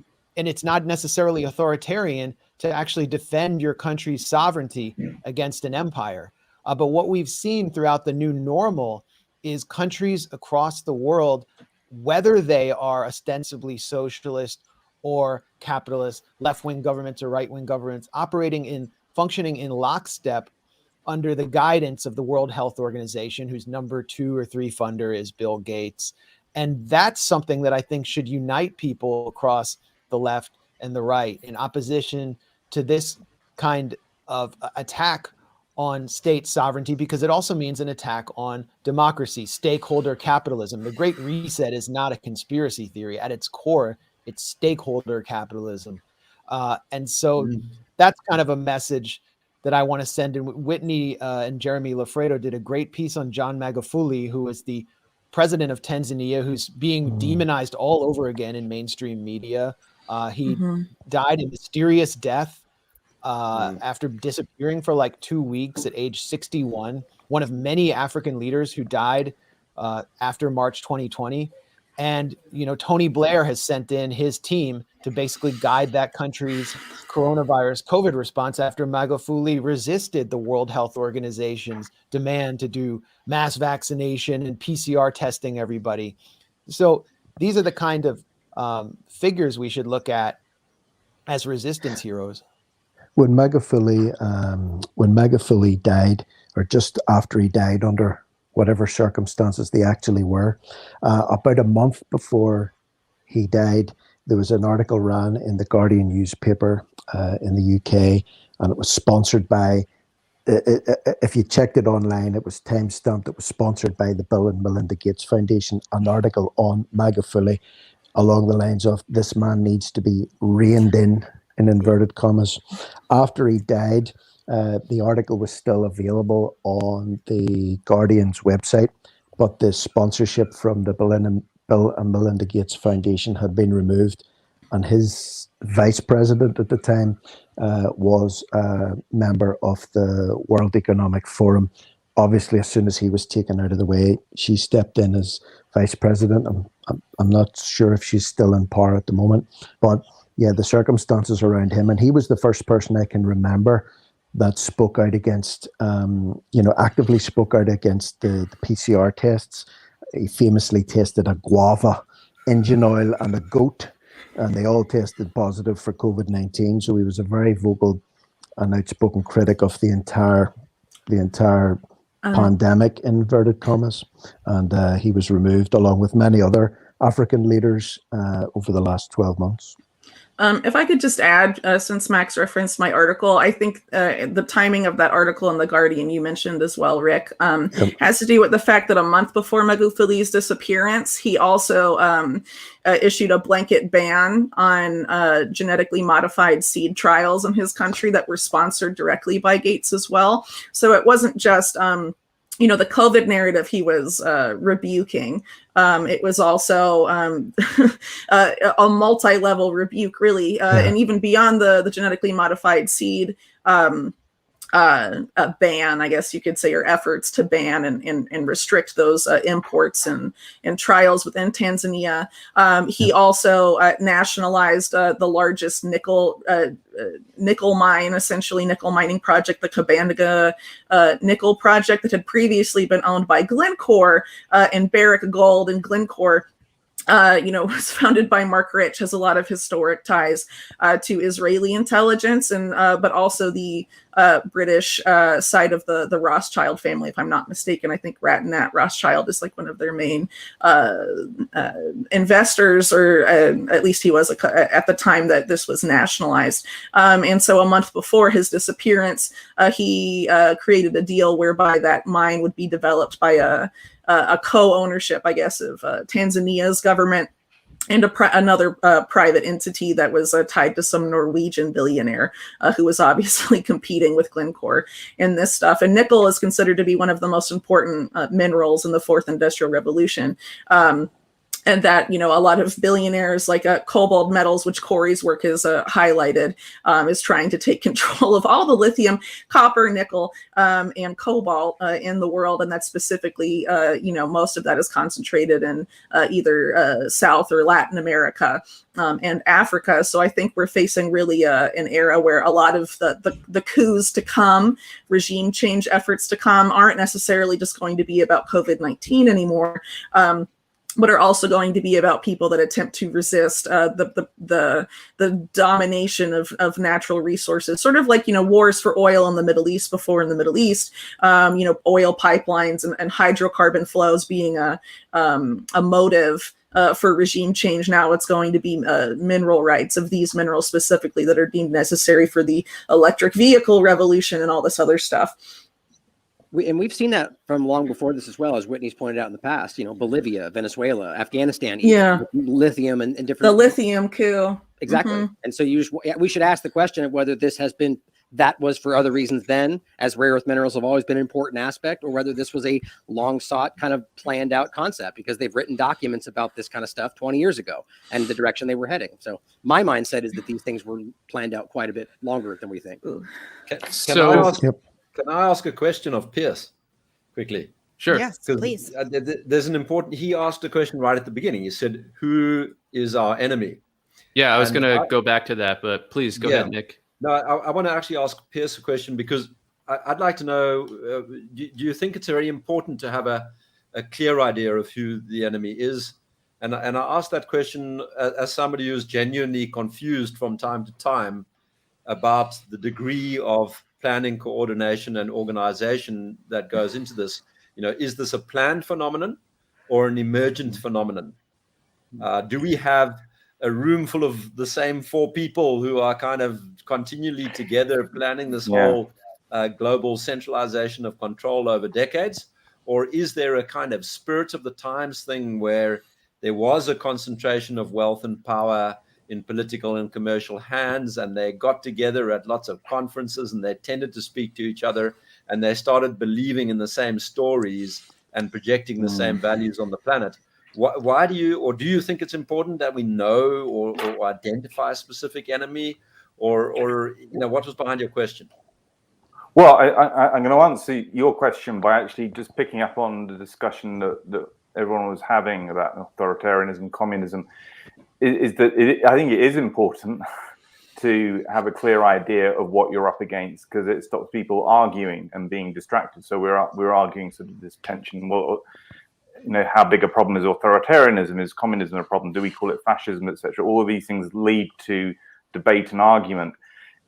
not necessarily authoritarian to actually defend your country's sovereignty against an empire. But what we've seen throughout the new normal is countries across the world, whether they are ostensibly socialist or capitalist, left-wing governments or right-wing governments, functioning in lockstep under the guidance of the World Health Organization, whose number 2 or 3 funder is Bill Gates. And that's something that I think should unite people across the left and the right in opposition to this kind of attack on state sovereignty, because it also means an attack on democracy, stakeholder capitalism. The Great Reset is not a conspiracy theory. At its core, it's stakeholder capitalism. And so that's kind of a message that I want to send. And Whitney and Jeremy Lafredo did a great piece on John Magufuli, who is the president of Tanzania, who's being demonized all over again in mainstream media. He died a mysterious death after disappearing for like 2 weeks at age 61, one of many African leaders who died after March 2020. And, Tony Blair has sent in his team to basically guide that country's coronavirus COVID response after Magufuli resisted the World Health Organization's demand to do mass vaccination and PCR testing everybody. So these are the kind of figures we should look at as resistance heroes. When Magufuli died, or just after he died, under whatever circumstances they actually were, about a month before he died, there was an article ran in the Guardian newspaper in the UK, and it was sponsored by, if you checked it online, it was time-stamped. It was sponsored by the Bill and Melinda Gates Foundation, an article on MAGA Fully along the lines of, this man needs to be reined in inverted commas. After he died, the article was still available on the Guardian's website, but the sponsorship from the Bill and Melinda Gates Foundation had been removed, and his vice president at the time was a member of the World Economic Forum. Obviously, as soon as he was taken out of the way, she stepped in as vice president. I'm not sure if she's still in power at the moment, but yeah, the circumstances around him, and he was the first person I can remember that spoke out against, actively spoke out against the PCR tests. He famously tested a guava engine oil and a goat, and they all tested positive for COVID-19. So he was a very vocal and outspoken critic of the entire pandemic, inverted commas, and he was removed along with many other African leaders over the last 12 months. If I could just add, since Max referenced my article, I think the timing of that article in The Guardian you mentioned as well, Rick, has to do with the fact that a month before Magufuli's disappearance, he also issued a blanket ban on genetically modified seed trials in his country that were sponsored directly by Gates as well. So it wasn't just the COVID narrative he was rebuking. It was also a multi-level rebuke, really, and even beyond the genetically modified seed ban, I guess you could say, or efforts to ban and restrict those imports and trials within Tanzania. He also nationalized the largest nickel mine, essentially nickel mining project, the Kabanga nickel project that had previously been owned by Glencore and Barrick Gold. And Glencore was founded by Mark Rich, has a lot of historic ties to Israeli intelligence, and but also the British side of the Rothschild family, if I'm not mistaken. I think Nat Rothschild is like one of their main investors, or at least he was at the time that this was nationalized. And so a month before his disappearance, he created a deal whereby that mine would be developed by a co-ownership, I guess, of Tanzania's government and another private entity that was tied to some Norwegian billionaire who was obviously competing with Glencore in this stuff. And nickel is considered to be one of the most important minerals in the fourth industrial revolution. And that, a lot of billionaires like Cobalt Metals, which Cory's work has highlighted, is trying to take control of all the lithium, copper, nickel, and cobalt in the world. And that's specifically, most of that is concentrated in either South or Latin America and Africa. So I think we're facing really an era where a lot of the coups to come, regime change efforts to come, aren't necessarily just going to be about COVID-19 anymore, but are also going to be about people that attempt to resist the domination of natural resources, sort of like, wars for oil in the Middle East before in the Middle East, oil pipelines and hydrocarbon flows being a motive for regime change. Now it's going to be mineral rights of these minerals specifically that are deemed necessary for the electric vehicle revolution and all this other stuff. We've seen that from long before this as well, as Whitney's pointed out in the past. Bolivia, Venezuela, Afghanistan, lithium and different. The lithium coup. Exactly. Mm-hmm. And so we should ask the question of whether this has been, that was for other reasons then, as rare earth minerals have always been an important aspect, or whether this was a long sought kind of planned out concept, because they've written documents about this kind of stuff 20 years ago and the direction they were heading. So my mindset is that these things were planned out quite a bit longer than we think. Can I ask a question of Piers quickly? Sure. Yes, please. There's an important, he asked a question right at the beginning. He said, who is our enemy? Yeah, I was going to go back to that, but please go ahead, Nick. No, I want to actually ask Piers a question, because I'd like to know, do you think it's very important to have a clear idea of who the enemy is? And I asked that question as somebody who's genuinely confused from time to time about the degree of planning, coordination, and organization that goes into this. Is this a planned phenomenon or an emergent phenomenon? Do we have a room full of the same four people who are kind of continually together planning this whole global centralization of control over decades? Or is there a kind of spirit of the times thing where there was a concentration of wealth and power in political and commercial hands, and they got together at lots of conferences and they tended to speak to each other, and they started believing in the same stories and projecting the same values on the planet? Why do you think it's important that we know or identify a specific enemy, or what was behind your question? Well, I'm going to answer your question by actually just picking up on the discussion that everyone was having about authoritarianism, communism. I think it is important to have a clear idea of what you're up against, because it stops people arguing and being distracted. So we're arguing sort of this tension. Well, how big a problem is authoritarianism? Is communism a problem? Do we call it fascism, etc.? All of these things lead to debate and argument.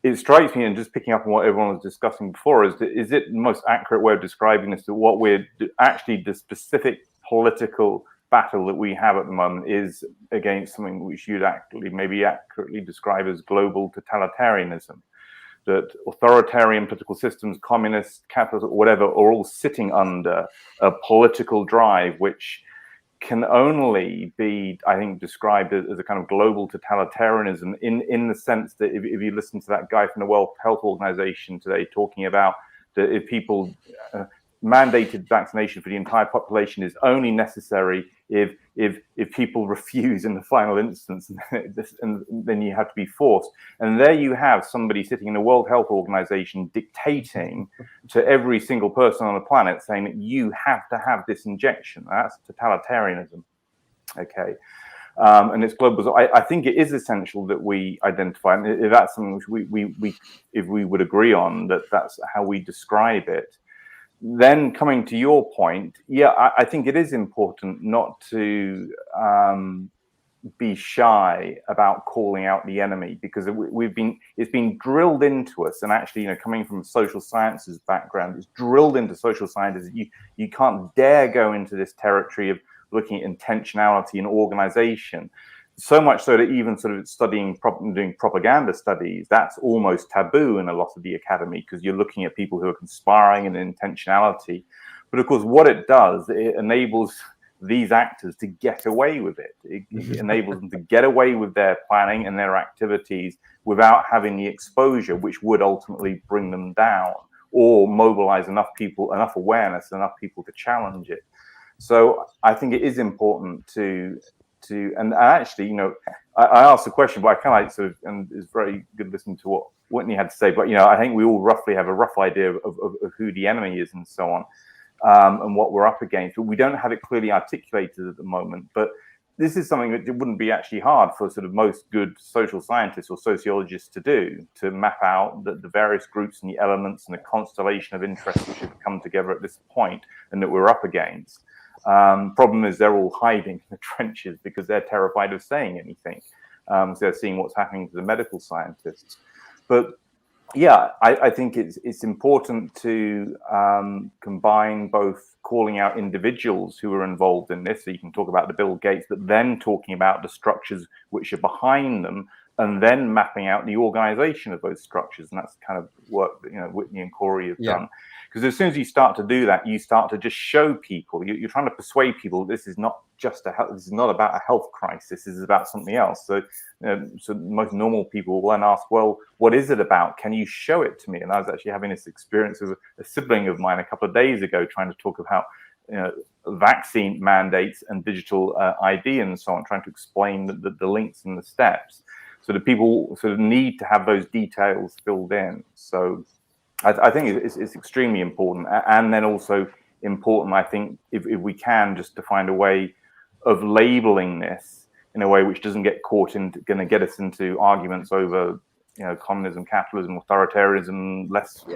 It strikes me, and just picking up on what everyone was discussing before, is it the most accurate way of describing this, that what we're actually, the specific political battle that we have at the moment is against something which you'd actually maybe accurately describe as global totalitarianism. That authoritarian political systems, communist, capitalist, whatever, are all sitting under a political drive which can only be, I think, described as a kind of global totalitarianism in the sense that if you listen to that guy from the World Health Organization today talking about that if people mandated vaccination for the entire population is only necessary if people refuse in the final instance, and then you have to be forced. And there you have somebody sitting in the World Health Organization dictating to every single person on the planet, saying that you have to have this injection. That's totalitarianism. Okay. And it's global. So I think it is essential that we identify, and if that's something which if we would agree on, that's how we describe it. Then coming to your point, I think it is important not to be shy about calling out the enemy, because it's been drilled into us, and actually, coming from a social sciences background, it's drilled into social sciences. You can't dare go into this territory of looking at intentionality and organization. So much so that even sort of doing propaganda studies, that's almost taboo in a lot of the academy, because you're looking at people who are conspiring and intentionality. But of course, what it does, it enables these actors to get away with it. It enables them to get away with their planning and their activities without having the exposure which would ultimately bring them down or mobilize enough people, enough awareness, enough people to challenge it. So I think it is important to and actually, I asked the question, but I kind of like and it's very good listening to what Whitney had to say. But I think we all roughly have a rough idea of who the enemy is and so on, and what we're up against. But we don't have it clearly articulated at the moment. But this is something that it wouldn't be actually hard for sort of most good social scientists or sociologists to do, to map out the various groups and the elements and the constellation of interests which have come together at this point and that we're up against. Problem is they're all hiding in the trenches because they're terrified of saying anything. So they're seeing what's happening to the medical scientists. But I think it's important to combine both calling out individuals who are involved in this. So you can talk about the Bill Gates, but then talking about the structures which are behind them, and then mapping out the organization of those structures. And that's the kind of work that Whitney and Cory have done. Because as soon as you start to do that, you start to just show people. You're trying to persuade people this is not just this is not about a health crisis. This is about something else. So, so most normal people will then ask, well, what is it about? Can you show it to me? And I was actually having this experience with a sibling of mine a couple of days ago, trying to talk about vaccine mandates and digital ID and so on, trying to explain the links and the steps. So the people sort of need to have those details filled in. So I think it's extremely important, and then also important, I think, if we can, just to find a way of labeling this in a way which doesn't get caught in, going to get us into arguments over, communism, capitalism, authoritarianism, less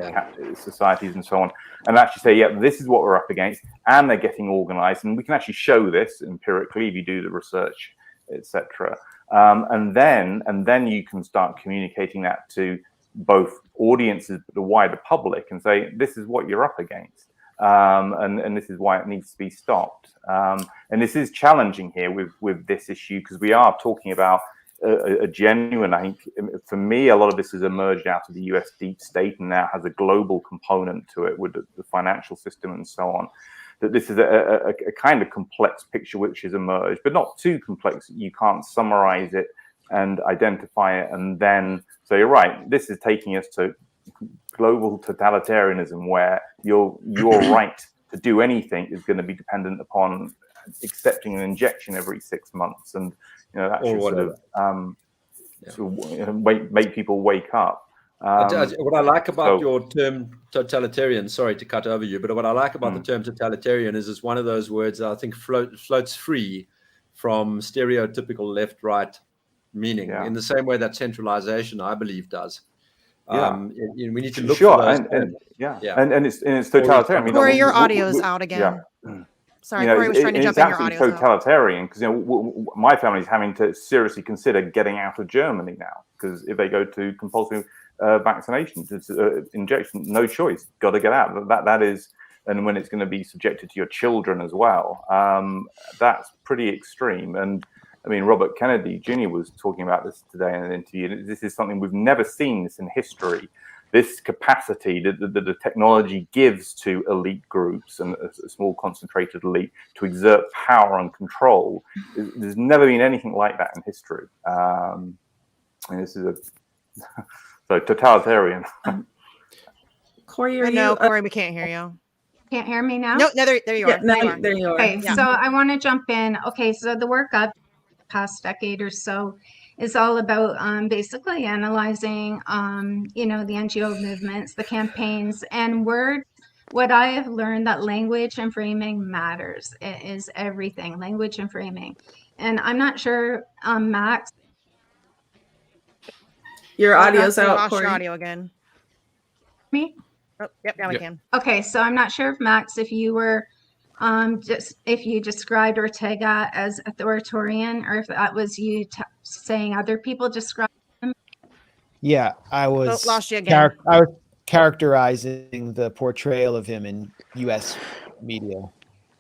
societies, and so on, and actually say, this is what we're up against, and they're getting organized, and we can actually show this empirically if you do the research, etc. And then you can start communicating that to both audiences, but the wider public, and say, this is what you're up against, and this is why it needs to be stopped. And this is challenging here with this issue, because we are talking about a genuine, I think for me, a lot of this has emerged out of the US deep state and now has a global component to it with the financial system and so on. That this is a kind of complex picture which has emerged, but not too complex that you can't summarize it and identify it and then say, you're right, this is taking us to global totalitarianism where your right to do anything is going to be dependent upon accepting an injection every 6 months, and that should sort of make people wake up. What I like about your term totalitarian, sorry to cut over you, but what I like about the term totalitarian is it's one of those words that I think floats free from stereotypical left-right meaning, in the same way that centralization, I believe, does. We need to look for those and it's totalitarian. Cory, your audio is out again. Sorry, Cory was trying to jump in. Your audio is totalitarian because my family's having to seriously consider getting out of Germany now, because if they go to compulsory vaccination, injection, no choice, got to get out. That is, and when it's going to be subjected to your children as well, that's pretty extreme. And I mean, Robert Kennedy Jr. was talking about this today in an interview. This is something we've never seen this in history. This capacity that the technology gives to elite groups and a small concentrated elite to exert power and control. There's never been anything like that in history. And this is so totalitarian. Cory, Cory, we can't hear you. Can't hear me now? No, there you are. There you are. Okay, so I want to jump in. Okay, so the work of the past decade or so is all about basically analyzing, the NGO movements, the campaigns, and what I have learned that language and framing matters. It is everything, language and framing. And I'm not sure, Max. Your audio's out, lost Cory. Your audio again. Me? Oh, yep, now we can. Okay, so I'm not sure if Max, if you were if you described Ortega as authoritarian, or if that was you saying other people described him. Yeah, I was. Lost you again. I was characterizing the portrayal of him in U.S. media.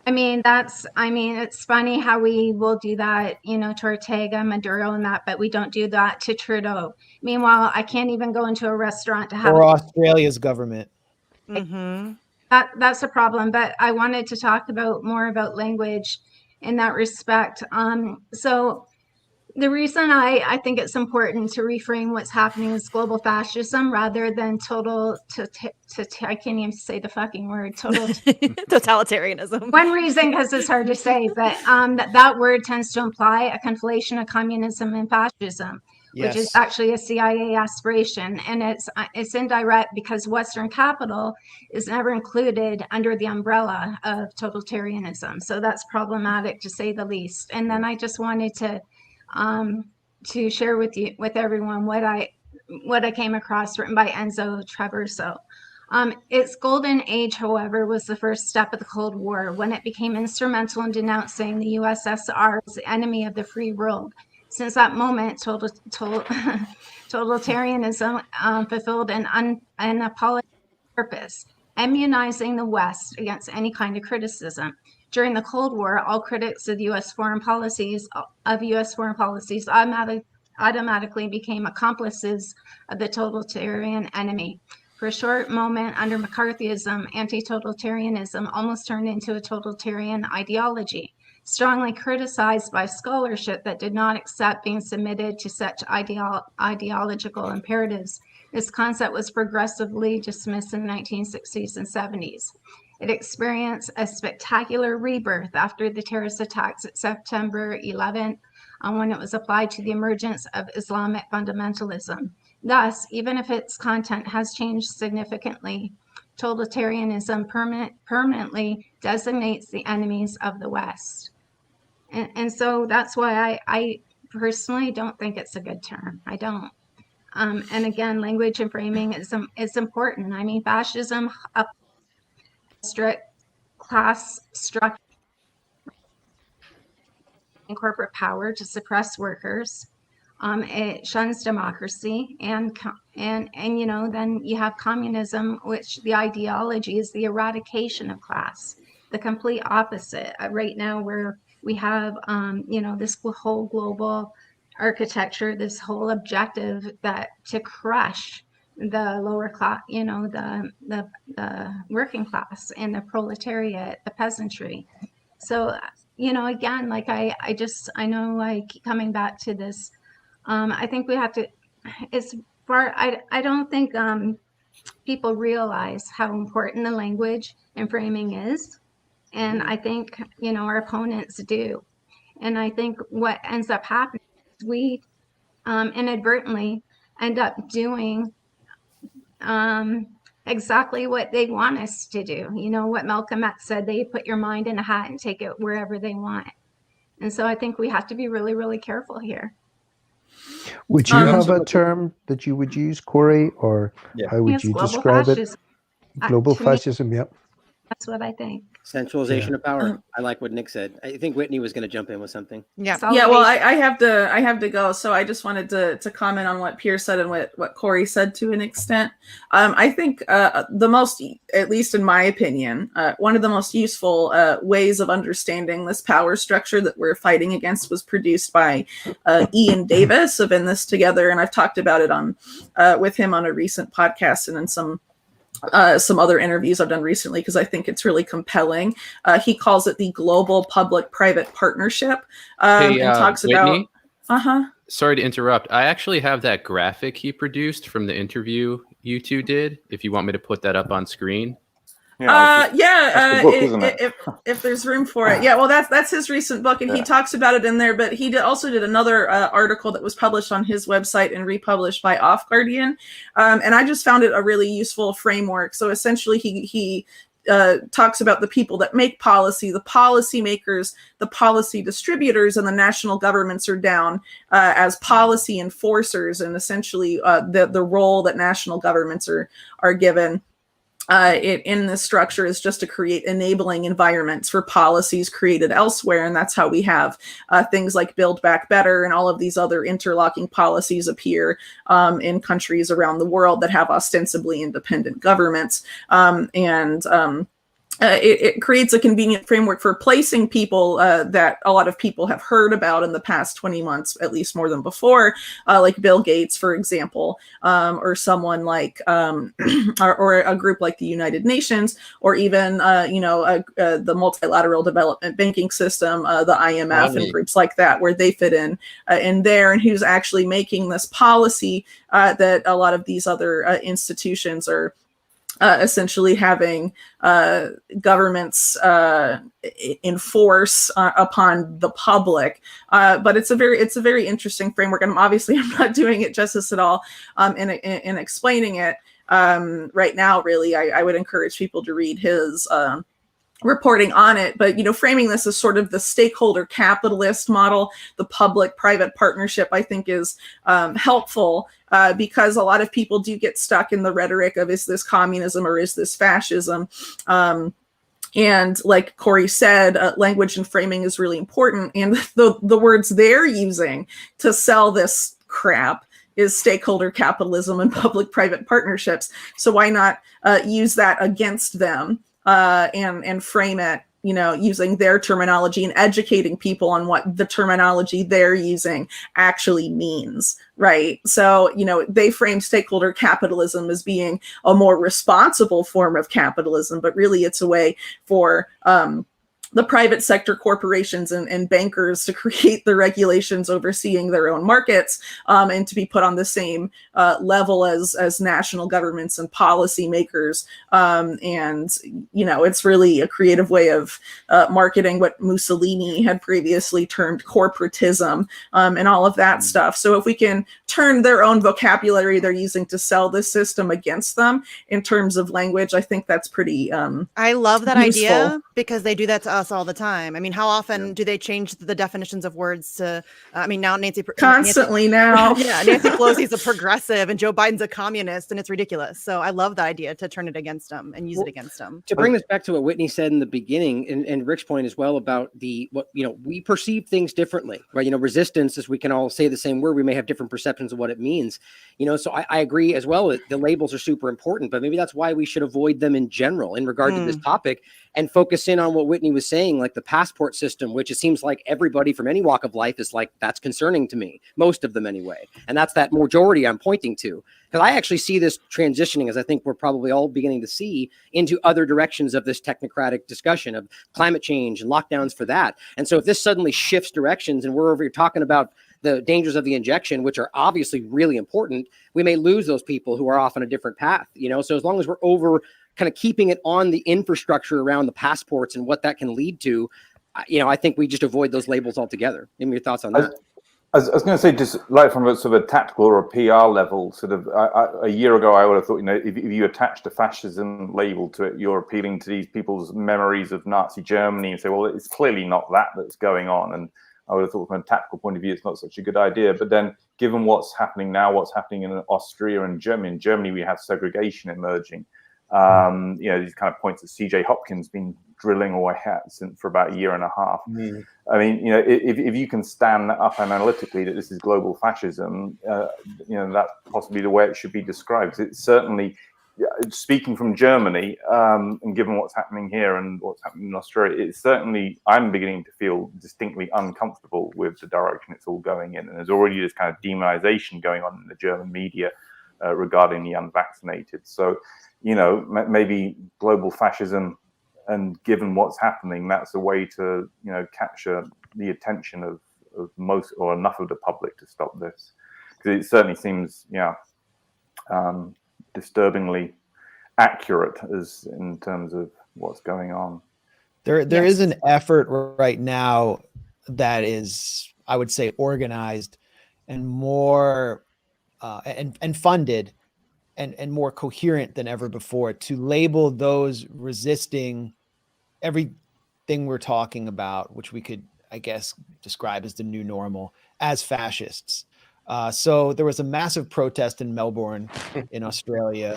It's funny how we will do that, to Ortega, Maduro, and that, but we don't do that to Trudeau. Meanwhile, I can't even go into a restaurant to have. Or Australia's government. Mm-hmm. That's a problem, but I wanted to talk more about language in that respect. So the reason I think it's important to reframe what's happening is global fascism rather than I can't even say the fucking word, totalitarianism. One reason, because it's hard to say, but that word tends to imply a conflation of communism and fascism. Which is actually a CIA aspiration, and it's indirect because Western capital is never included under the umbrella of totalitarianism. So that's problematic, to say the least. And then I just wanted to share with everyone what I came across, written by Enzo Traverso. Its golden age, however, was the first step of the Cold War, when it became instrumental in denouncing the USSR as the enemy of the free world. Since that moment, totalitarianism fulfilled an unapologetic purpose, immunizing the West against any kind of criticism. During the Cold War, all critics of U.S. foreign policies automatically became accomplices of the totalitarian enemy. For a short moment, under McCarthyism, anti-totalitarianism almost turned into a totalitarian ideology, strongly criticized by scholarship that did not accept being submitted to such ideological imperatives. This concept was progressively dismissed in the 1960s and 70s. It experienced a spectacular rebirth after the terrorist attacks at September 11th, when it was applied to the emergence of Islamic fundamentalism. Thus, even if its content has changed significantly, totalitarianism permanently designates the enemies of the West. And so that's why I personally don't think it's a good term. I don't. And again, language and framing is important. I mean, fascism, a strict class structure and corporate power to suppress workers. It shuns democracy, and then you have communism, which the ideology is the eradication of class, the complete opposite. Right now, where we have this whole global architecture, this whole objective that to crush the lower class, you know, the working class and the proletariat, the peasantry. So, you know, again, like I know I keep coming back to this. I think we have to, I don't think people realize how important the language and framing is. And I think, you know, our opponents do. And I think what ends up happening is we inadvertently end up doing exactly what they want us to do. You know, what Malcolm X said, they put your mind in a hat and take it wherever they want. And so I think we have to be really, really careful here. Would you have a term that you would use, Cory, or how would you describe it? Global fascism, yep. That's what I think. Centralization of power. I like what Nick said. I think Whitney was going to jump in with something. Yeah. Yeah, well, I have to go. So I just wanted to comment on what Piers said and what Cory said to an extent. I think the most, at least in my opinion, one of the most useful ways of understanding this power structure that we're fighting against was produced by Ian Davis of In This Together. And I've talked about it on with him on a recent podcast and in some other interviews I've done recently, because I think it's really compelling. He calls it the global public-private partnership, and talks Whitney? about. Sorry to interrupt. I actually have that graphic he produced from the interview you two did. If you want me to put that up on screen. If there's room for it. Yeah, well, that's his recent book, and he talks about it in there, but he also did another article that was published on his website and republished by Off Guardian, and I just found it a really useful framework. So essentially he talks about the people that make policy, the policymakers, the policy distributors, and the national governments are down as policy enforcers, and essentially the role that national governments are given in this structure is just to create enabling environments for policies created elsewhere. And that's how we have things like Build Back Better and all of these other interlocking policies appear in countries around the world that have ostensibly independent governments. It creates a convenient framework for placing people that a lot of people have heard about in the past 20 months, at least more than before, like Bill Gates, for example, or someone like, or a group like the United Nations, or even, the multilateral development banking system, the IMF, and groups like that, where they fit in there, and who's actually making this policy that a lot of these other institutions are essentially having governments enforce upon the public, but it's a very interesting framework, and obviously I'm not doing it justice at all in explaining it right now. Really, I would encourage people to read his reporting on it, but framing this as sort of the stakeholder capitalist model, the public-private partnership, I think is helpful because a lot of people do get stuck in the rhetoric of, is this communism or is this fascism? And like Cory said, language and framing is really important, and the words they're using to sell this crap is stakeholder capitalism and public-private partnerships. So why not use that against them? And frame it, using their terminology and educating people on what the terminology they're using actually means, right? So, they frame stakeholder capitalism as being a more responsible form of capitalism, but really it's a way for the private sector corporations and bankers to create the regulations overseeing their own markets, and to be put on the same level as national governments and policymakers. It's really a creative way of marketing what Mussolini had previously termed corporatism, and all of that stuff. So if we can turn their own vocabulary they're using to sell this system against them in terms of language, I think that's pretty I love that useful. idea, because they do that to us all the time. I mean, how often do they change the definitions of words to, now Nancy now. Yeah, Nancy Pelosi's a progressive and Joe Biden's a communist, and it's ridiculous. So I love the idea to turn it against them and use it against them. To bring this back to what Whitney said in the beginning, and Rick's point as well about we perceive things differently, right? Resistance, as we can all say the same word, we may have different perceptions of what it means. So I agree as well that the labels are super important, but maybe that's why we should avoid them in general in regard to this topic and focus in on what Whitney was saying, like the passport system, which it seems like everybody from any walk of life is like, that's concerning to me, most of them anyway. And that's that majority I'm pointing to. Because I actually see this transitioning, as I think we're probably all beginning to see, into other directions of this technocratic discussion of climate change and lockdowns for that. And so if this suddenly shifts directions and we're over here talking about the dangers of the injection, which are obviously really important, we may lose those people who are off on a different path, you know? So as long as we're over kind of keeping it on the infrastructure around the passports and what that can lead to, you know, I think we just avoid those labels altogether. Give me your thoughts on that. I was going to say, just like from a sort of a tactical or a PR level, sort of a year ago, I would have thought, you know, if you attached a fascism label to it, you're appealing to these people's memories of Nazi Germany and say, well, it's clearly not that that's going on. And I would have thought from a tactical point of view, it's not such a good idea. But then given what's happening now, what's happening in Austria and Germany, in Germany, we have segregation emerging. You know, these kind of points that CJ Hopkins been drilling away at since for about a year and a half. I mean, you know, if you can stand that up analytically that this is global fascism, you know, that's possibly the way it should be described. It's certainly, speaking from Germany, and given what's happening here and what's happening in Australia, it's certainly, I'm beginning to feel distinctly uncomfortable with the direction it's all going in. And there's already this kind of demonization going on in the German media regarding the unvaccinated. So, you know, maybe global fascism, and given what's happening, that's a way to, you know, capture the attention of most or enough of the public to stop this. Because it certainly seems, yeah, disturbingly accurate as in terms of what's going on. There is an effort right now that is, I would say, organized and more and funded and more coherent than ever before to label those resisting everything we're talking about, which we could, I guess, describe as the new normal, as fascists. So there was a massive protest in Melbourne in Australia.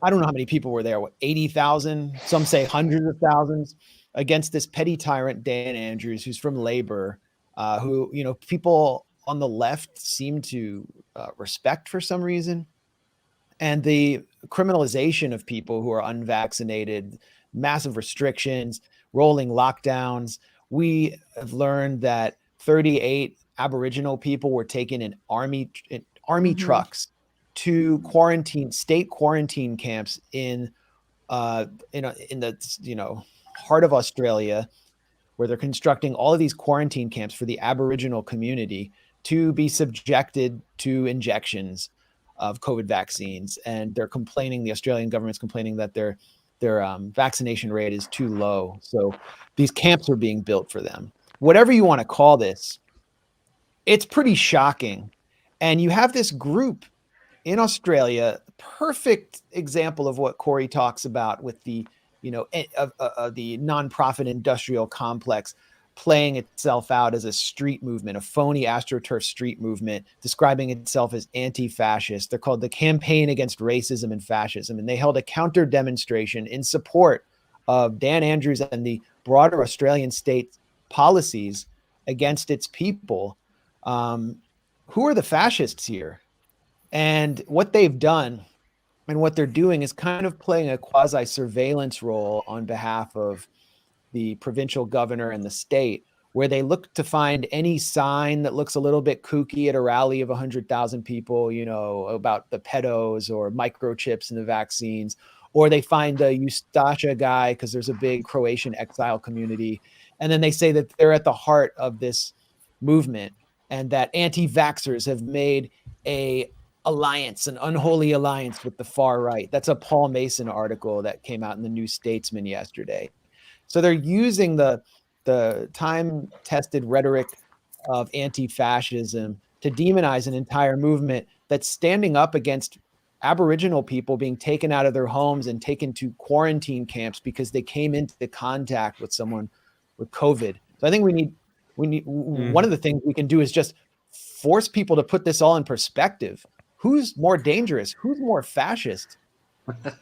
I don't know how many people were there, 80,000? Some say hundreds of thousands, against this petty tyrant, Dan Andrews, who's from Labor, who, you know, people on the left seem to respect for some reason. And the criminalization of people who are unvaccinated, massive restrictions, rolling lockdowns. We have learned that 38 Aboriginal people were taken in army trucks to state quarantine camps in the, you know, heart of Australia, where they're constructing all of these quarantine camps for the Aboriginal community to be subjected to injections of COVID vaccines. And they're complaining, the Australian government's complaining that their vaccination rate is too low. So these camps are being built for them. Whatever you want to call this, it's pretty shocking. And you have this group in Australia, perfect example of what Cory talks about with the, you know, the nonprofit industrial complex playing itself out as a street movement, a phony AstroTurf street movement, describing itself as anti-fascist. They're called the Campaign Against Racism and Fascism. And they held a counter demonstration in support of Dan Andrews and the broader Australian state policies against its people. Who are the fascists here? And what they've done and what they're doing is kind of playing a quasi-surveillance role on behalf of the provincial governor and the state, where they look to find any sign that looks a little bit kooky at a rally of 100,000 people, you know, about the pedos or microchips in the vaccines, or they find a Ustaša guy because there's a big Croatian exile community. And then they say that they're at the heart of this movement and that anti-vaxxers have made an unholy alliance with the far right. That's a Paul Mason article that came out in the New Statesman yesterday. So they're using the time-tested rhetoric of anti-fascism to demonize an entire movement that's standing up against Aboriginal people being taken out of their homes and taken to quarantine camps because they came into contact with someone with COVID. So I think we need one of the things we can do is just force people to put this all in perspective. Who's more dangerous? Who's more fascist?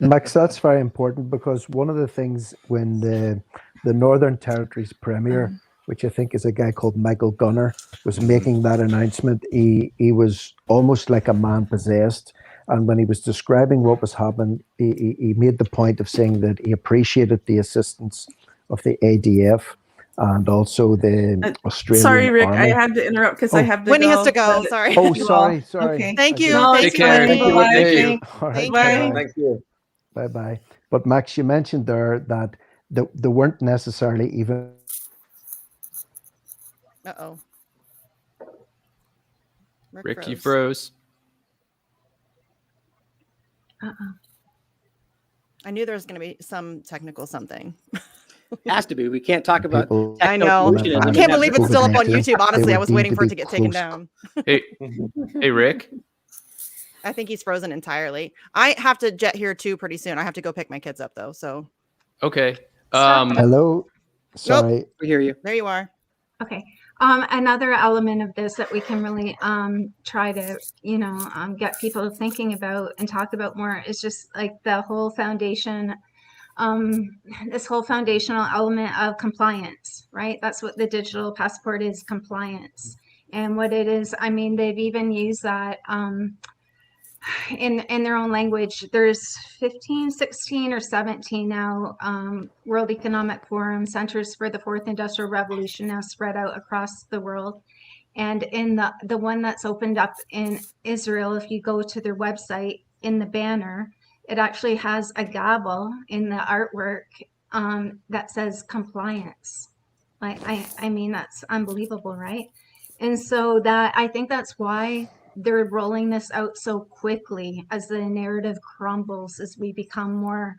Max, that's very important, because one of the things when the Northern Territory's Premier, which I think is a guy called Michael Gunner, was making that announcement, he was almost like a man possessed. And when he was describing what was happening, he made the point of saying that he appreciated the assistance of the ADF and also the Australian Sorry, Rick, Army. I had to interrupt because I have to Whitney go. has to go. but- Sorry. Oh, You sorry, all. sorry. Okay. Thank you. No, Thanks it's for care. listening. Thank you. Bye-bye. Thank you. Thanks. All right, Thank Bye. you. Thank you. bye. But Max, you mentioned there that they weren't necessarily even. Uh-oh. Rick, you froze. froze. Uh-oh. I knew there was going to be some technical something. Has to be. We can't talk about People I know. techno-solutionism I and can't have believe it's still up on COVID-19, YouTube. Honestly, they I were was deemed waiting to for it be to get taken close. down. Hey, Rick. I think he's frozen entirely. I have to jet here too pretty soon. I have to go pick my kids up though. So Okay. Hello. Sorry. We hear you. there you are. Okay. Another element of this that we can really try to, get people thinking about and talk about more is just like the whole foundation, this whole foundational element of compliance, right? That's what the digital passport is, compliance. And what it is, I mean, they've even used that in their own language. There's 15, 16 or 17 now World Economic Forum centers for the fourth industrial revolution now spread out across the world. And in the one that's opened up in Israel, if you go to their website, in the banner, it actually has a gavel in the artwork that says compliance. I mean, that's unbelievable, right? And so that, I think that's why they're rolling this out so quickly as the narrative crumbles, as we become more,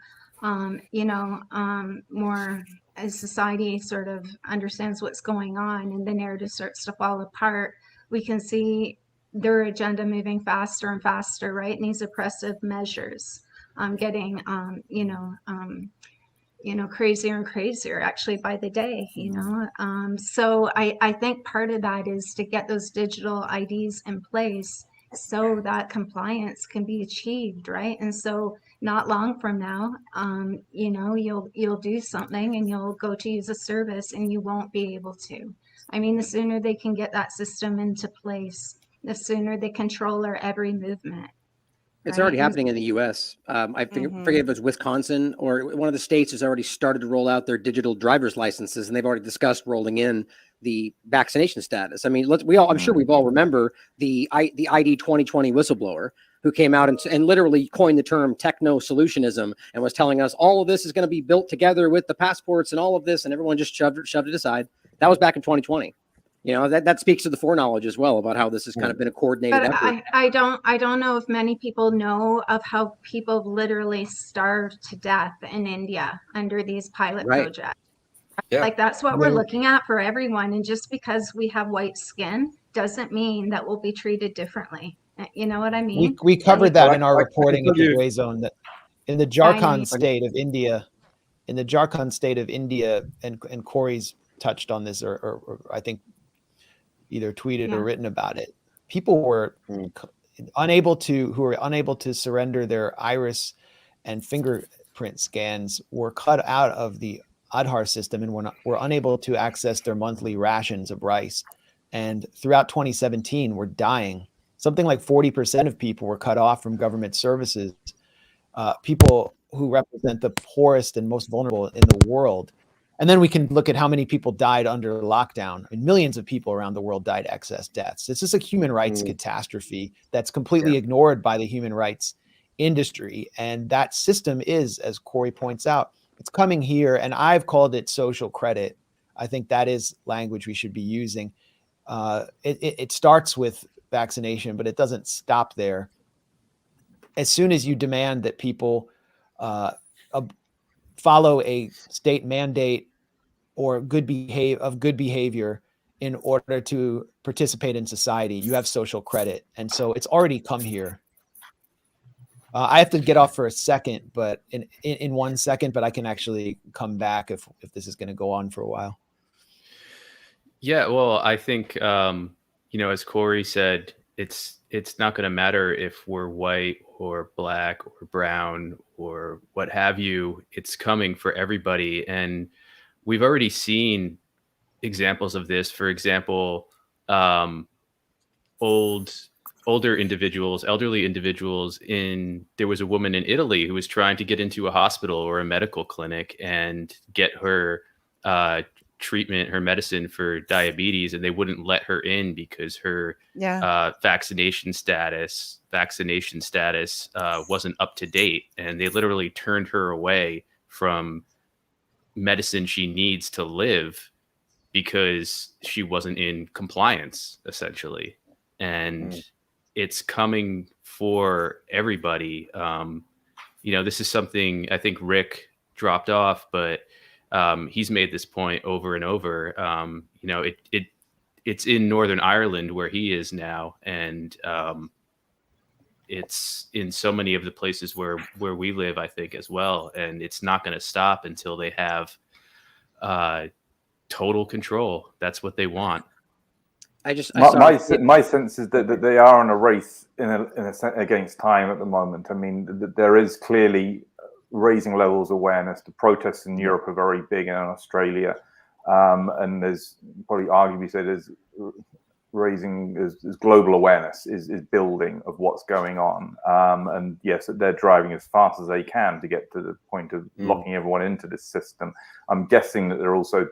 more as society sort of understands what's going on and the narrative starts to fall apart. We can see their agenda moving faster and faster, right? And these oppressive measures getting, crazier and crazier actually by the day, So I think part of that is to get those digital IDs in place so that compliance can be achieved, right? And so not long from now, you'll do something and you'll go to use a service and you won't be able to. I mean, the sooner they can get that system into place, the sooner they control our every movement. It's right? already happening in the U.S. I forget if it's Wisconsin or one of the states has already started to roll out their digital driver's licenses, and they've already discussed rolling in the vaccination status. I mean, I'm sure we've all remember the ID 2020 whistleblower who came out and literally coined the term techno solutionism and was telling us all of this is going to be built together with the passports and all of this, and everyone just shoved it aside. That was back in 2020. That speaks to the foreknowledge as well about how this has kind of been a coordinated But effort. I don't know if many people know of how people literally starved to death in India under these pilot projects. Yeah. Like that's what we're looking at for everyone. And just because we have white skin doesn't mean that we'll be treated differently. You know what I mean? We covered that in our I reporting can at the tell you- Gray Zone that in the Jharkhand state of India, and Cory's touched on this, or I think either tweeted or written about it. People were unable to surrender their iris and fingerprint scans were cut out of the Aadhaar system and were unable to access their monthly rations of rice. And throughout 2017, were dying. Something like 40% of people were cut off from government services. People who represent the poorest and most vulnerable in the world. And then we can look at how many people died under lockdown. I mean, millions of people around the world died excess deaths. This is a human rights catastrophe that's completely ignored by the human rights industry. And that system is, as Cory points out, it's coming here. And I've called it social credit. I think that is language we should be using. It starts with vaccination, but it doesn't stop there. As soon as you demand that people follow a state mandate or good behavior in order to participate in society, you have social credit. And so it's already come here. I have to get off for a second, but in 1 second, but I can actually come back if this is going to go on for a while. Yeah, well, I think, as Cory said, it's not going to matter if we're white or black or brown or what have you. It's coming for everybody. And we've already seen examples of this. For example, elderly individuals there was a woman in Italy who was trying to get into a hospital or a medical clinic and get her treatment, her medicine for diabetes, and they wouldn't let her in because her vaccination status wasn't up to date, and they literally turned her away from medicine she needs to live because she wasn't in compliance, essentially. And it's coming for everybody. This is something I think Rick dropped off, but he's made this point over and over. It's in Northern Ireland where he is now, and it's in so many of the places where we live, I think, as well. And it's not going to stop until they have total control. That's what they want. My sense is that they are in a race against time at the moment. I mean, there is clearly raising levels of awareness. The protests in Europe are very big, and in Australia, and there's probably arguably say there's raising is global awareness is building of what's going on. And yes, they're driving as fast as they can to get to the point of locking everyone into this system. I'm guessing that they're also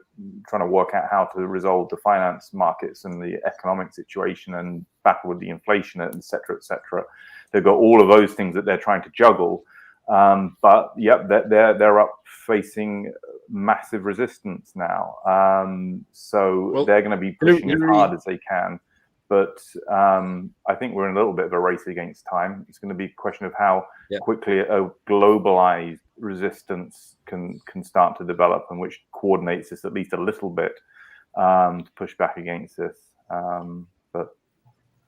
trying to work out how to resolve the finance markets and the economic situation and battle with the inflation, et cetera, et cetera. They've got all of those things that they're trying to juggle. But they're up facing massive resistance now. So they're going to be pushing as hard as they can. But I think we're in a little bit of a race against time. It's going to be a question of how quickly a globalized resistance can start to develop, and which coordinates this at least a little bit to push back against this.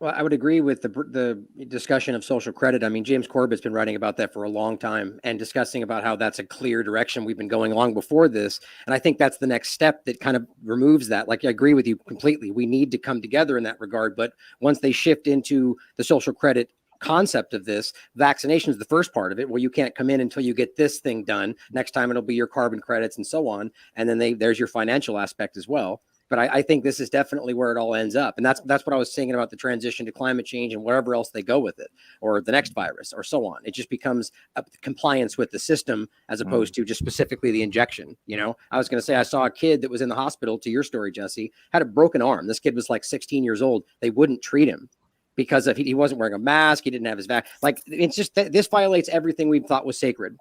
Well, I would agree with the discussion of social credit. I mean, James Corbett's been writing about that for a long time and discussing about how that's a clear direction we've been going along before this. And I think that's the next step that kind of removes that. Like, I agree with you completely. We need to come together in that regard. But once they shift into the social credit concept of this, vaccination is the first part of it, where you can't come in until you get this thing done. Next time it'll be your carbon credits and so on. And then there's your financial aspect as well. But I think this is definitely where it all ends up. And that's what I was saying about the transition to climate change and wherever else they go with it, or the next virus or so on. It just becomes a compliance with the system as opposed to just specifically the injection. I was going to say, I saw a kid that was in the hospital, to your story, Jesse, had a broken arm. This kid was like 16 years old. They wouldn't treat him because he wasn't wearing a mask. He didn't have his vaccine. Like, it's just this violates everything we thought was sacred,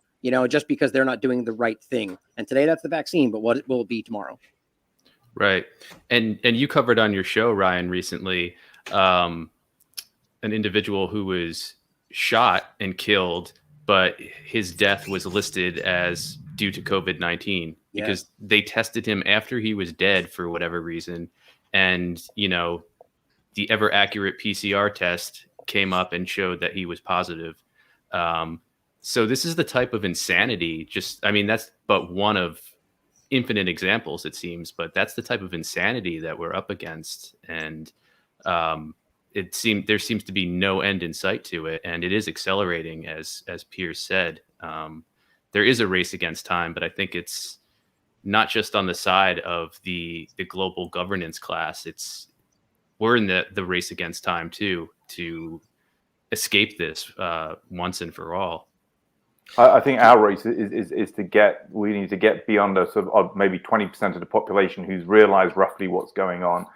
just because they're not doing the right thing. And today that's the vaccine, but what will it be tomorrow? Right. And you covered on your show, Ryan, recently, an individual who was shot and killed, but his death was listed as due to COVID-19 because they tested him after he was dead for whatever reason. And, the ever accurate PCR test came up and showed that he was positive. So this is the type of insanity. That's but one of infinite examples, it seems, but that's the type of insanity that we're up against. And there seems to be no end in sight to it. And it is accelerating, as Piers said. There is a race against time, but I think it's not just on the side of the global governance class. We're in the race against time too, to escape this once and for all. I think our race is we need to get beyond a sort of maybe 20% of the population who's realized roughly what's going on,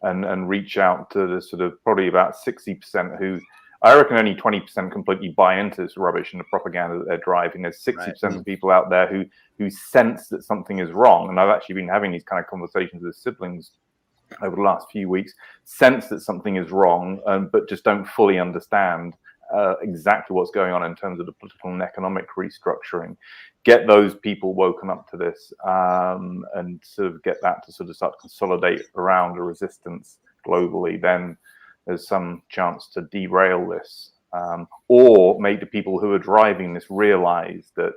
and reach out to the sort of probably about 60% who, I reckon only 20% completely buy into this rubbish and the propaganda that they're driving. There's 60% of people out there who sense that something is wrong. And I've actually been having these kind of conversations with siblings over the last few weeks, sense that something is wrong, but just don't fully understand exactly what's going on in terms of the political and economic restructuring. Get those people woken up to this, and sort of get that to sort of start to consolidate around a resistance globally. Then there's some chance to derail this, or make the people who are driving this realize that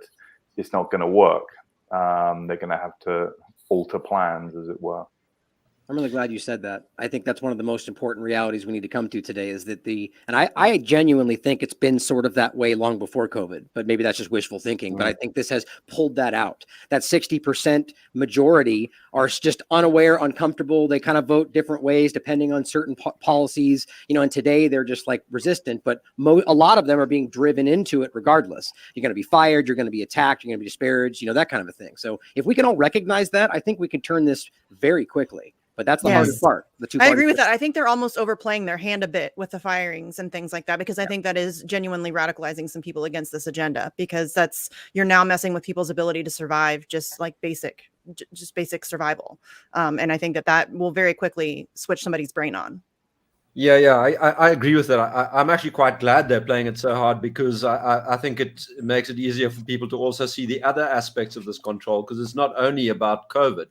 it's not going to work. They're going to have to alter plans, as it were. I'm really glad you said that. I think that's one of the most important realities we need to come to today is that I genuinely think it's been sort of that way long before COVID, but maybe that's just wishful thinking. But I think this has pulled that out. That 60% majority are just unaware, uncomfortable. They kind of vote different ways depending on certain policies, and today they're just like resistant, but a lot of them are being driven into it regardless. You're going to be fired, you're going to be attacked, you're going to be disparaged, that kind of a thing. So if we can all recognize that, I think we can turn this very quickly. But that's the hardest part. I agree with that. I think they're almost overplaying their hand a bit with the firings and things like that, because I think that is genuinely radicalizing some people against this agenda, because you're now messing with people's ability to survive, just like basic survival. And I think that will very quickly switch somebody's brain on. Yeah, I agree with that. I'm actually quite glad they're playing it so hard, because I think it makes it easier for people to also see the other aspects of this control, because it's not only about COVID.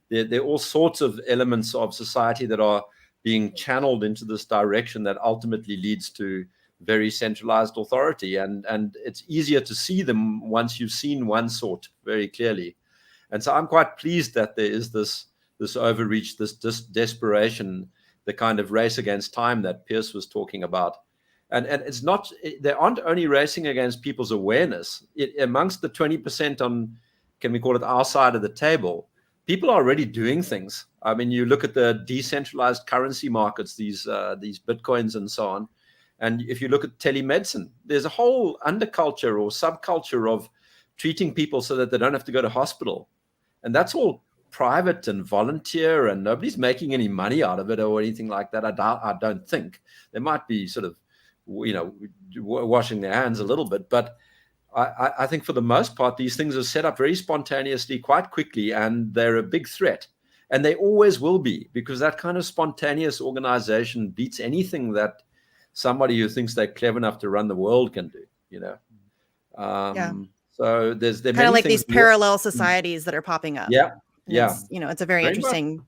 There are all sorts of elements of society that are being channeled into this direction that ultimately leads to very centralized authority. And it's easier to see them once you've seen one sort very clearly. And so I'm quite pleased that there is this overreach, this desperation, the kind of race against time that Piers was talking about. And it's not, they aren't only racing against people's awareness. Amongst the 20% on, can we call it our side of the table, people are already doing things. I mean, you look at the decentralized currency markets, these Bitcoins and so on. And if you look at telemedicine, there's a whole underculture or subculture of treating people so that they don't have to go to hospital. And that's all private and volunteer, and nobody's making any money out of it or anything like that. I don't think. They might be sort of, washing their hands a little bit, but I think for the most part, these things are set up very spontaneously, quite quickly, and they're a big threat. And they always will be, because that kind of spontaneous organization beats anything that somebody who thinks they're clever enough to run the world can do, So there's kind of like these parallel societies that are popping up. Yeah. It's a very interesting.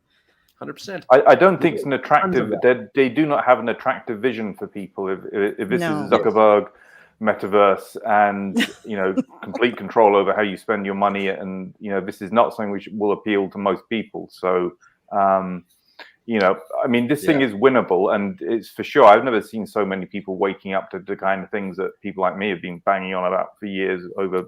100%. I don't think it's an attractive. They do not have an attractive vision for people. If this is Zuckerberg metaverse and complete control over how you spend your money, and this is not something which will appeal to most people. So this thing is winnable, and it's for sure. I've never seen so many people waking up to the kind of things that people like me have been banging on about for years over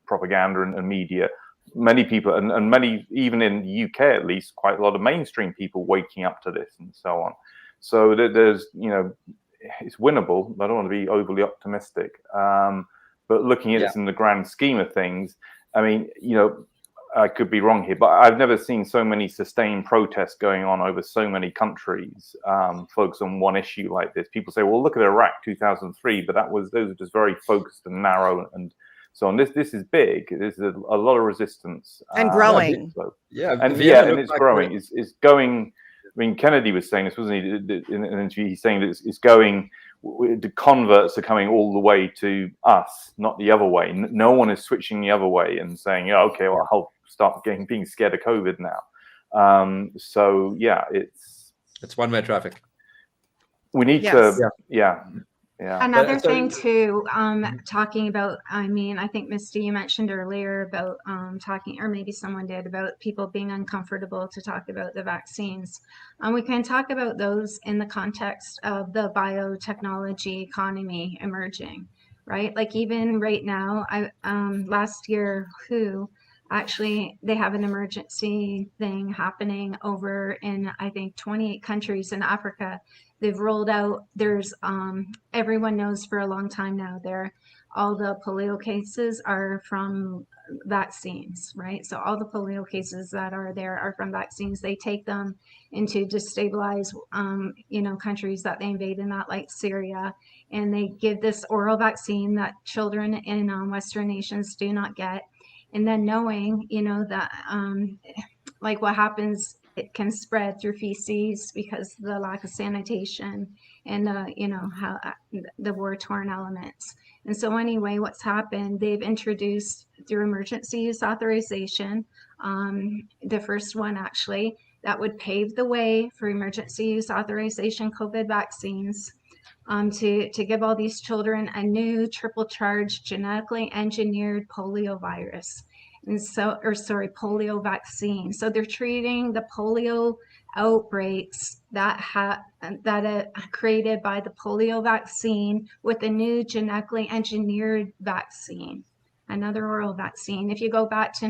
propaganda and media. Many people, and many, even in the UK at least, quite a lot of mainstream people waking up to this and so on. So there's it's winnable. I don't want to be overly optimistic, but looking at this in the grand scheme of things, I mean, I could be wrong here, but I've never seen so many sustained protests going on over so many countries, focused on one issue like this. People say, "Well, look at Iraq 2003," but those were just very focused and narrow, and so on. This is big. There's a lot of resistance and growing. And it's growing. It's going. I mean, Kennedy was saying this, wasn't he? In an interview, he's saying that it's going. The converts are coming all the way to us, not the other way. No one is switching the other way and saying, okay, well, I'll start being scared of COVID now. It's one-way traffic. We need to, Yeah. Another thing too, talking about, I think Misty, you mentioned earlier about talking, or maybe someone did, about people being uncomfortable to talk about the vaccines. We can talk about those in the context of the biotechnology economy emerging, right? Like even right now, last year, they have an emergency thing happening over in, I think, 28 countries in Africa. They've rolled out, there's, everyone knows for a long time now, all the polio cases are from vaccines, right? So all the polio cases that are there are from vaccines. They take them into destabilized, countries that they invade in that, like Syria, and they give this oral vaccine that children in Western nations do not get. And then knowing, that like what happens, it can spread through feces because of the lack of sanitation and, how the war-torn elements. And so anyway, what's happened, they've introduced through emergency use authorization, the first one actually, that would pave the way for emergency use authorization COVID vaccines, to give all these children a new triple charged genetically engineered polio virus. And so, polio vaccine. So they're treating the polio outbreaks that created by the polio vaccine with a new genetically engineered vaccine, another oral vaccine. If you go back to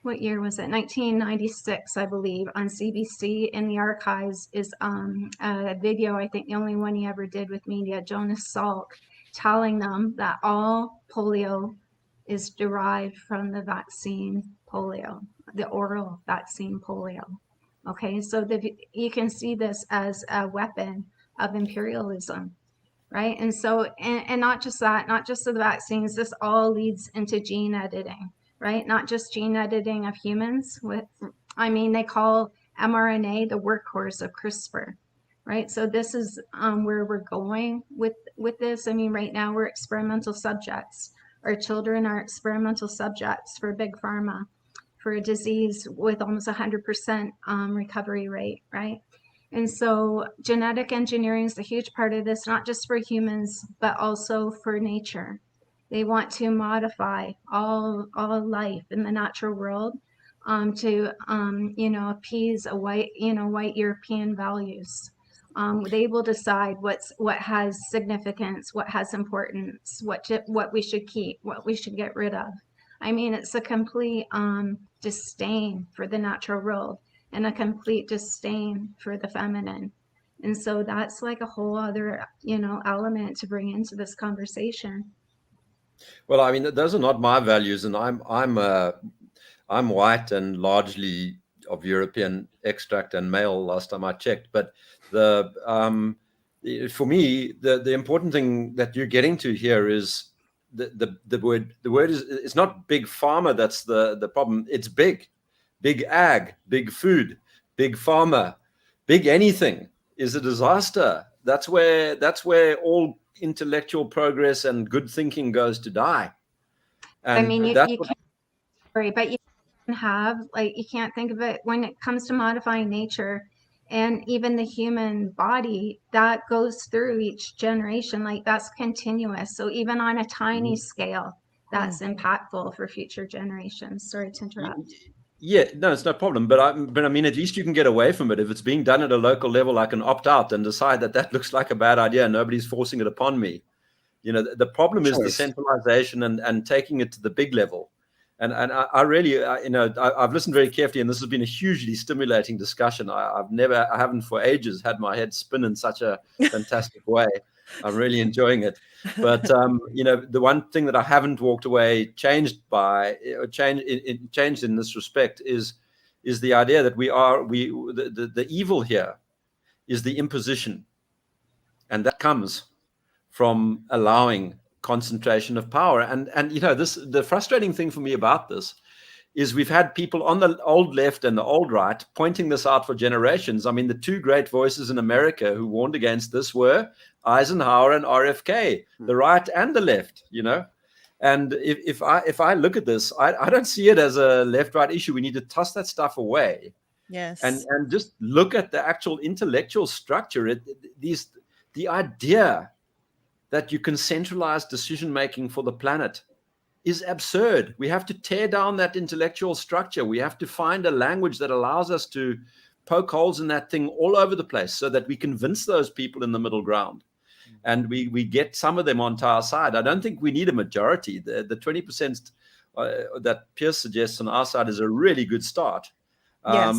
what year was it? 1996, I believe, on CBC in the archives is a video, I think the only one he ever did with media, Jonas Salk, telling them that all polio is derived from the vaccine polio, the oral vaccine polio. Okay, so you can see this as a weapon of imperialism, right? And so, and not just that, not just the vaccines, this all leads into gene editing, right? Not just gene editing of humans they call mRNA the workhorse of CRISPR, right? So this is where we're going with this. I mean, right now we're experimental subjects. Our children are experimental subjects for big pharma, for a disease with almost 100% recovery rate, right? And so genetic engineering is a huge part of this, not just for humans, but also for nature. They want to modify all life in the natural world to appease white European values. They will decide what has significance, what has importance, what we should keep, what we should get rid of. I mean, it's a complete disdain for the natural world and a complete disdain for the feminine. And so that's like a whole other, element to bring into this conversation. Well, I mean, those are not my values, and I'm white and largely of European extract and male last time I checked. But for me, the important thing that you're getting to here is the word is, it's not big pharma that's the problem. It's big ag, big food, big pharma, big anything is a disaster. That's where all intellectual progress and good thinking goes to die. And you can't worry, but you can have, you can't think of it when it comes to modifying nature and even the human body, that goes through each generation, that's continuous. So even on a tiny scale, that's impactful for future generations. Sorry to interrupt. Yeah, no, it's no problem. But I mean, at least you can get away from it. If it's being done at a local level, I can opt out and decide that looks like a bad idea. Nobody's forcing it upon me. The problem is the centralization and taking it to the big level. And I really, I've listened very carefully, and this has been a hugely stimulating discussion. I haven't for ages had my head spin in such a fantastic way. I'm really enjoying it. But the one thing that I haven't walked away changed in this respect is the idea that the evil here is the imposition, and that comes from allowing concentration of power. And the frustrating thing for me about this is we've had people on the old left and the old right pointing this out for generations. I mean, the two great voices in America who warned against this were Eisenhower and RFK, the right and the left, And if I look at this, I don't see it as a left-right issue. We need to toss that stuff away. Yes. And just look at the actual intellectual structure. The idea that you can centralize decision-making for the planet is absurd. We have to tear down that intellectual structure. We have to find a language that allows us to poke holes in that thing all over the place so that we convince those people in the middle ground. And we get some of them onto our side. I don't think we need a majority. The 20% that Piers suggests on our side is a really good start. Yes.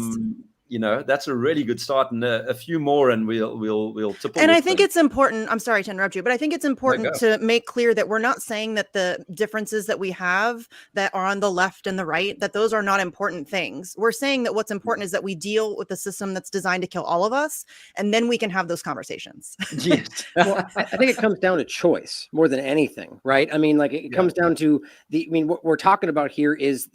That's a really good start, and a few more, and we'll tipple. And I think it's important. I'm sorry to interrupt you, but I think it's important to make clear that we're not saying that the differences that we have that are on the left and the right, that those are not important things. We're saying that what's important is that we deal with the system that's designed to kill all of us, and then we can have those conversations. Yes. Well, I think it comes down to choice more than anything, right? I mean, it comes down to what we're talking about here is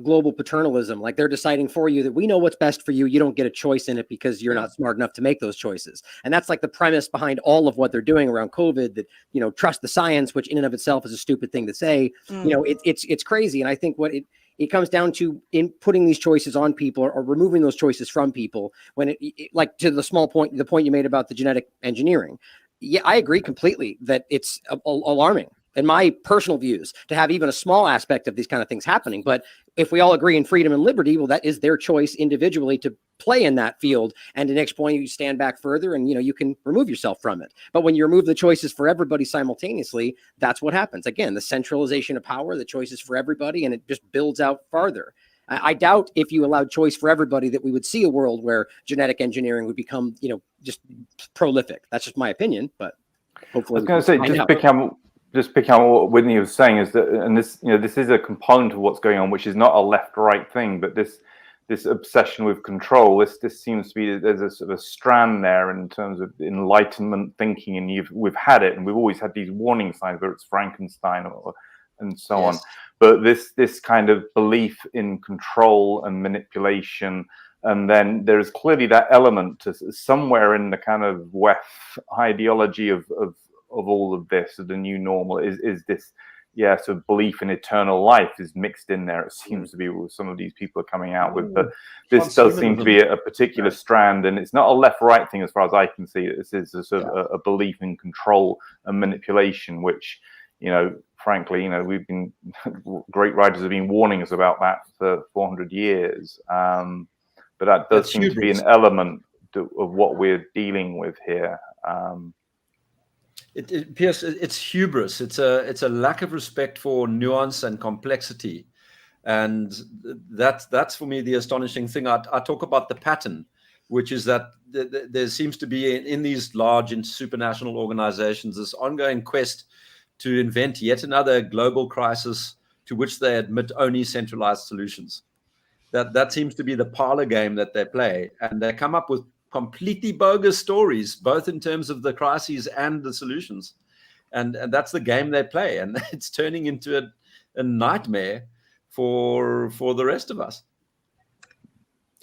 global paternalism. Like, they're deciding for you that we know what's best for you. You don't get a choice in it because you're not smart enough to make those choices. And that's like the premise behind all of what they're doing around COVID, that, trust the science, which in and of itself is a stupid thing to say. It's crazy. And I think what it comes down to in putting these choices on people or removing those choices from people when like to the point you made about the genetic engineering. Yeah, I agree completely that it's alarming. in my personal views, to have even a small aspect of these kind of things happening. But if we all agree in freedom and liberty, well, that is their choice individually to play in that field. And the next point, you stand back further and, you can remove yourself from it. But when you remove the choices for everybody simultaneously, that's what happens. Again, the centralization of power, the choices for everybody, and it just builds out farther. I doubt if you allowed choice for everybody that we would see a world where genetic engineering would become, just prolific. That's just my opinion, but hopefully. I was going to say, just pick up what Whitney was saying is that, and this, this is a component of what's going on, which is not a left-right thing, but this obsession with control. This seems to be, there's a sort of a strand there in terms of enlightenment thinking, and we've had it, and we've always had these warning signs, whether it's Frankenstein and so on. But this kind of belief in control and manipulation, and then there's clearly that element to somewhere in the kind of West ideology of all of this, of the new normal, is this, sort of belief in eternal life is mixed in there. It seems to be what some of these people are coming out with, but this does seem to be a particular strand, and it's not a left-right thing as far as I can see. This is a sort of a belief in control and manipulation, which, frankly, we've been great writers have been warning us about that for 400 years. But that does seem to be an element of what we're dealing with here. Piers, it's hubris. It's a lack of respect for nuance and complexity, and that's for me the astonishing thing. I talk about the pattern, which is that there seems to be in these large and supranational organizations this ongoing quest to invent yet another global crisis to which they admit only centralized solutions. That seems to be the parlor game that they play, and they come up with completely bogus stories, both in terms of the crises and the solutions, and that's the game they play, and it's turning into a nightmare for the rest of us.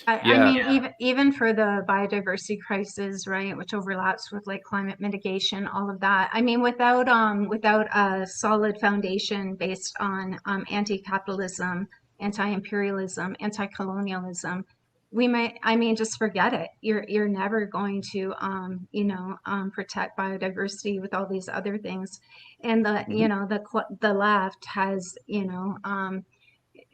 I mean, even for the biodiversity crisis, right, which overlaps with like climate mitigation, all of that. I mean, without a solid foundation based on anti-capitalism, anti-imperialism, anti-colonialism, we might, just forget it. You're never going to, protect biodiversity with all these other things. And the left has,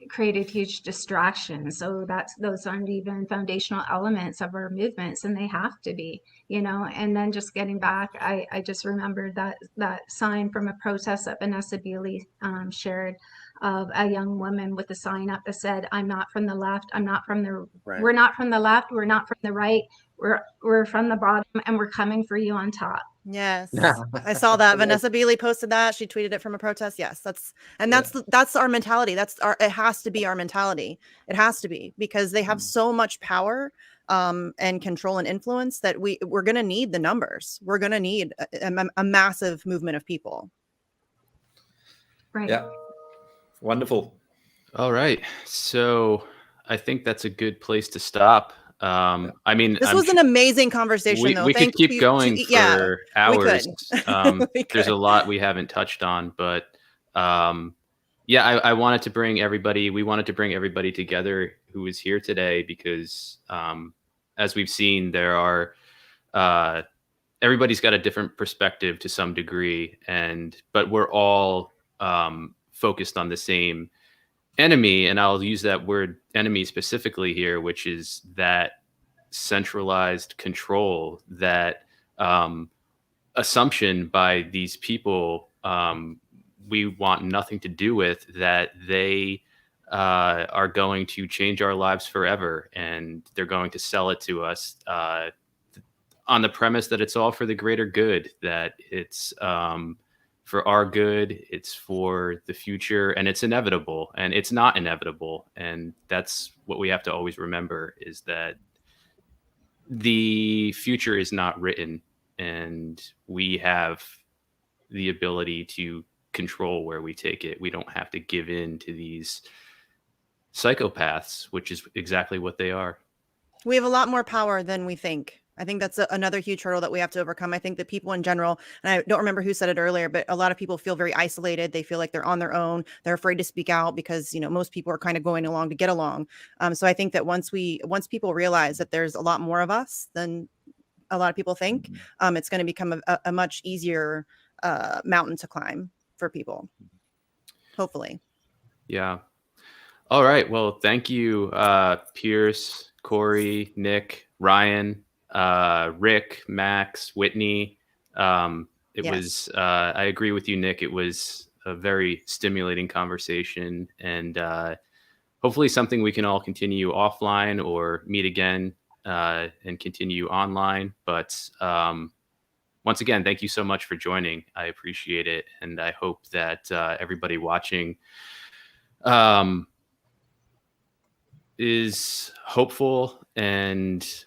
created huge distractions. So those aren't even foundational elements of our movements, and they have to be, and then just getting back, I just remembered that sign from a protest that Vanessa Beeley shared, of a young woman with a sign up that said, "I'm not from the left. I'm not from the right. We're not from the left. We're not from the right. We're from the bottom, and we're coming for you on top." Yes, I saw that. Vanessa Beeley posted that. She tweeted it from a protest. Yes, that's our mentality. It has to be our mentality. It has to be, because they have so much power and control and influence that we're going to need the numbers. We're going to need a massive movement of people. Right. Yeah. Wonderful. All right. So I think that's a good place to stop. This was an amazing conversation, though. We could keep going for hours. There's a lot we haven't touched on, but I wanted to bring everybody. We wanted to bring everybody together who is here today, because as we've seen, there are everybody's got a different perspective to some degree, but we're all focused on the same enemy, and I'll use that word enemy specifically here, which is that centralized control, that assumption by these people we want nothing to do with, that they are going to change our lives forever, and they're going to sell it to us on the premise that it's all for the greater good, that it's for our good, it's for the future, and it's inevitable, and it's not inevitable. And that's what we have to always remember, is that the future is not written, and we have the ability to control where we take it. We don't have to give in to these psychopaths, which is exactly what they are. We have a lot more power than we think. I think that's another huge hurdle that we have to overcome. I think that people in general, and I don't remember who said it earlier, but a lot of people feel very isolated. They feel like they're on their own. They're afraid to speak out because, most people are kind of going along to get along. So I think that once people realize that there's a lot more of us than a lot of people think, it's going to become a much easier mountain to climb for people. Hopefully. Yeah. All right. Well, thank you, Piers, Cory, Nick, Ryan, Rick, Max, Whitney. It was, I agree with you, Nick. It was a very stimulating conversation, and hopefully something we can all continue offline or meet again and continue online. But once again, thank you so much for joining. I appreciate it. And I hope that everybody watching is hopeful and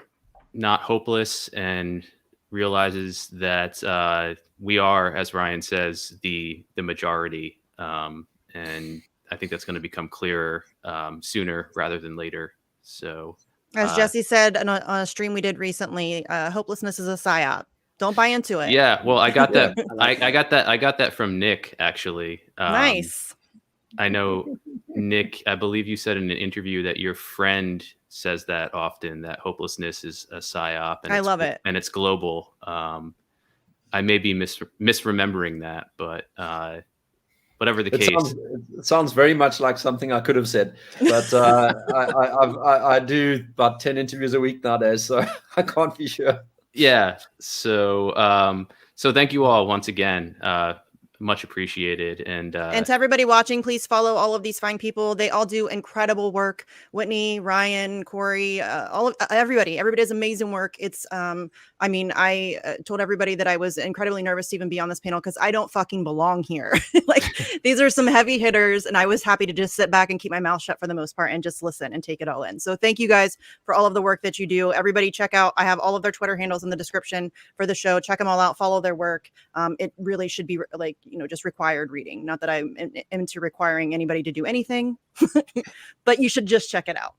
not hopeless, and realizes that we are, as Ryan says, the majority. And I think that's going to become clearer sooner rather than later. So, as Jesse said on a stream we did recently, hopelessness is a psyop. Don't buy into it. Yeah, well, I got that. I I got that from Nick, actually. Nice. I know, Nick, I believe you said in an interview that your friend says that often, that hopelessness is a psyop. And I love it. And it's global. I may be misremembering that, but whatever the case. It sounds very much like something I could have said, but I do about 10 interviews a week nowadays, so I can't be sure. Yeah. So thank you all once again. Much appreciated. And to everybody watching, please follow all of these fine people. They all do incredible work. Whitney, Ryan, Cory, everybody does amazing work. It's I told everybody that I was incredibly nervous to even be on this panel because I don't fucking belong here. Like, these are some heavy hitters, and I was happy to just sit back and keep my mouth shut for the most part and just listen and take it all in. So thank you guys for all of the work that you do. Everybody check out, I have all of their Twitter handles in the description for the show. Check them all out, follow their work. It really should be like, just required reading. Not that I'm into requiring anybody to do anything, but you should just check it out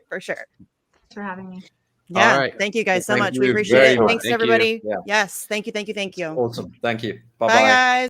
for sure. Thanks for having me. Yeah. All right. Thank you guys so Thank much. you We appreciate it. very much. Thanks Thank you. everybody. Yeah. Yes. Thank you. Awesome. Thank you. Bye Bye-bye. guys.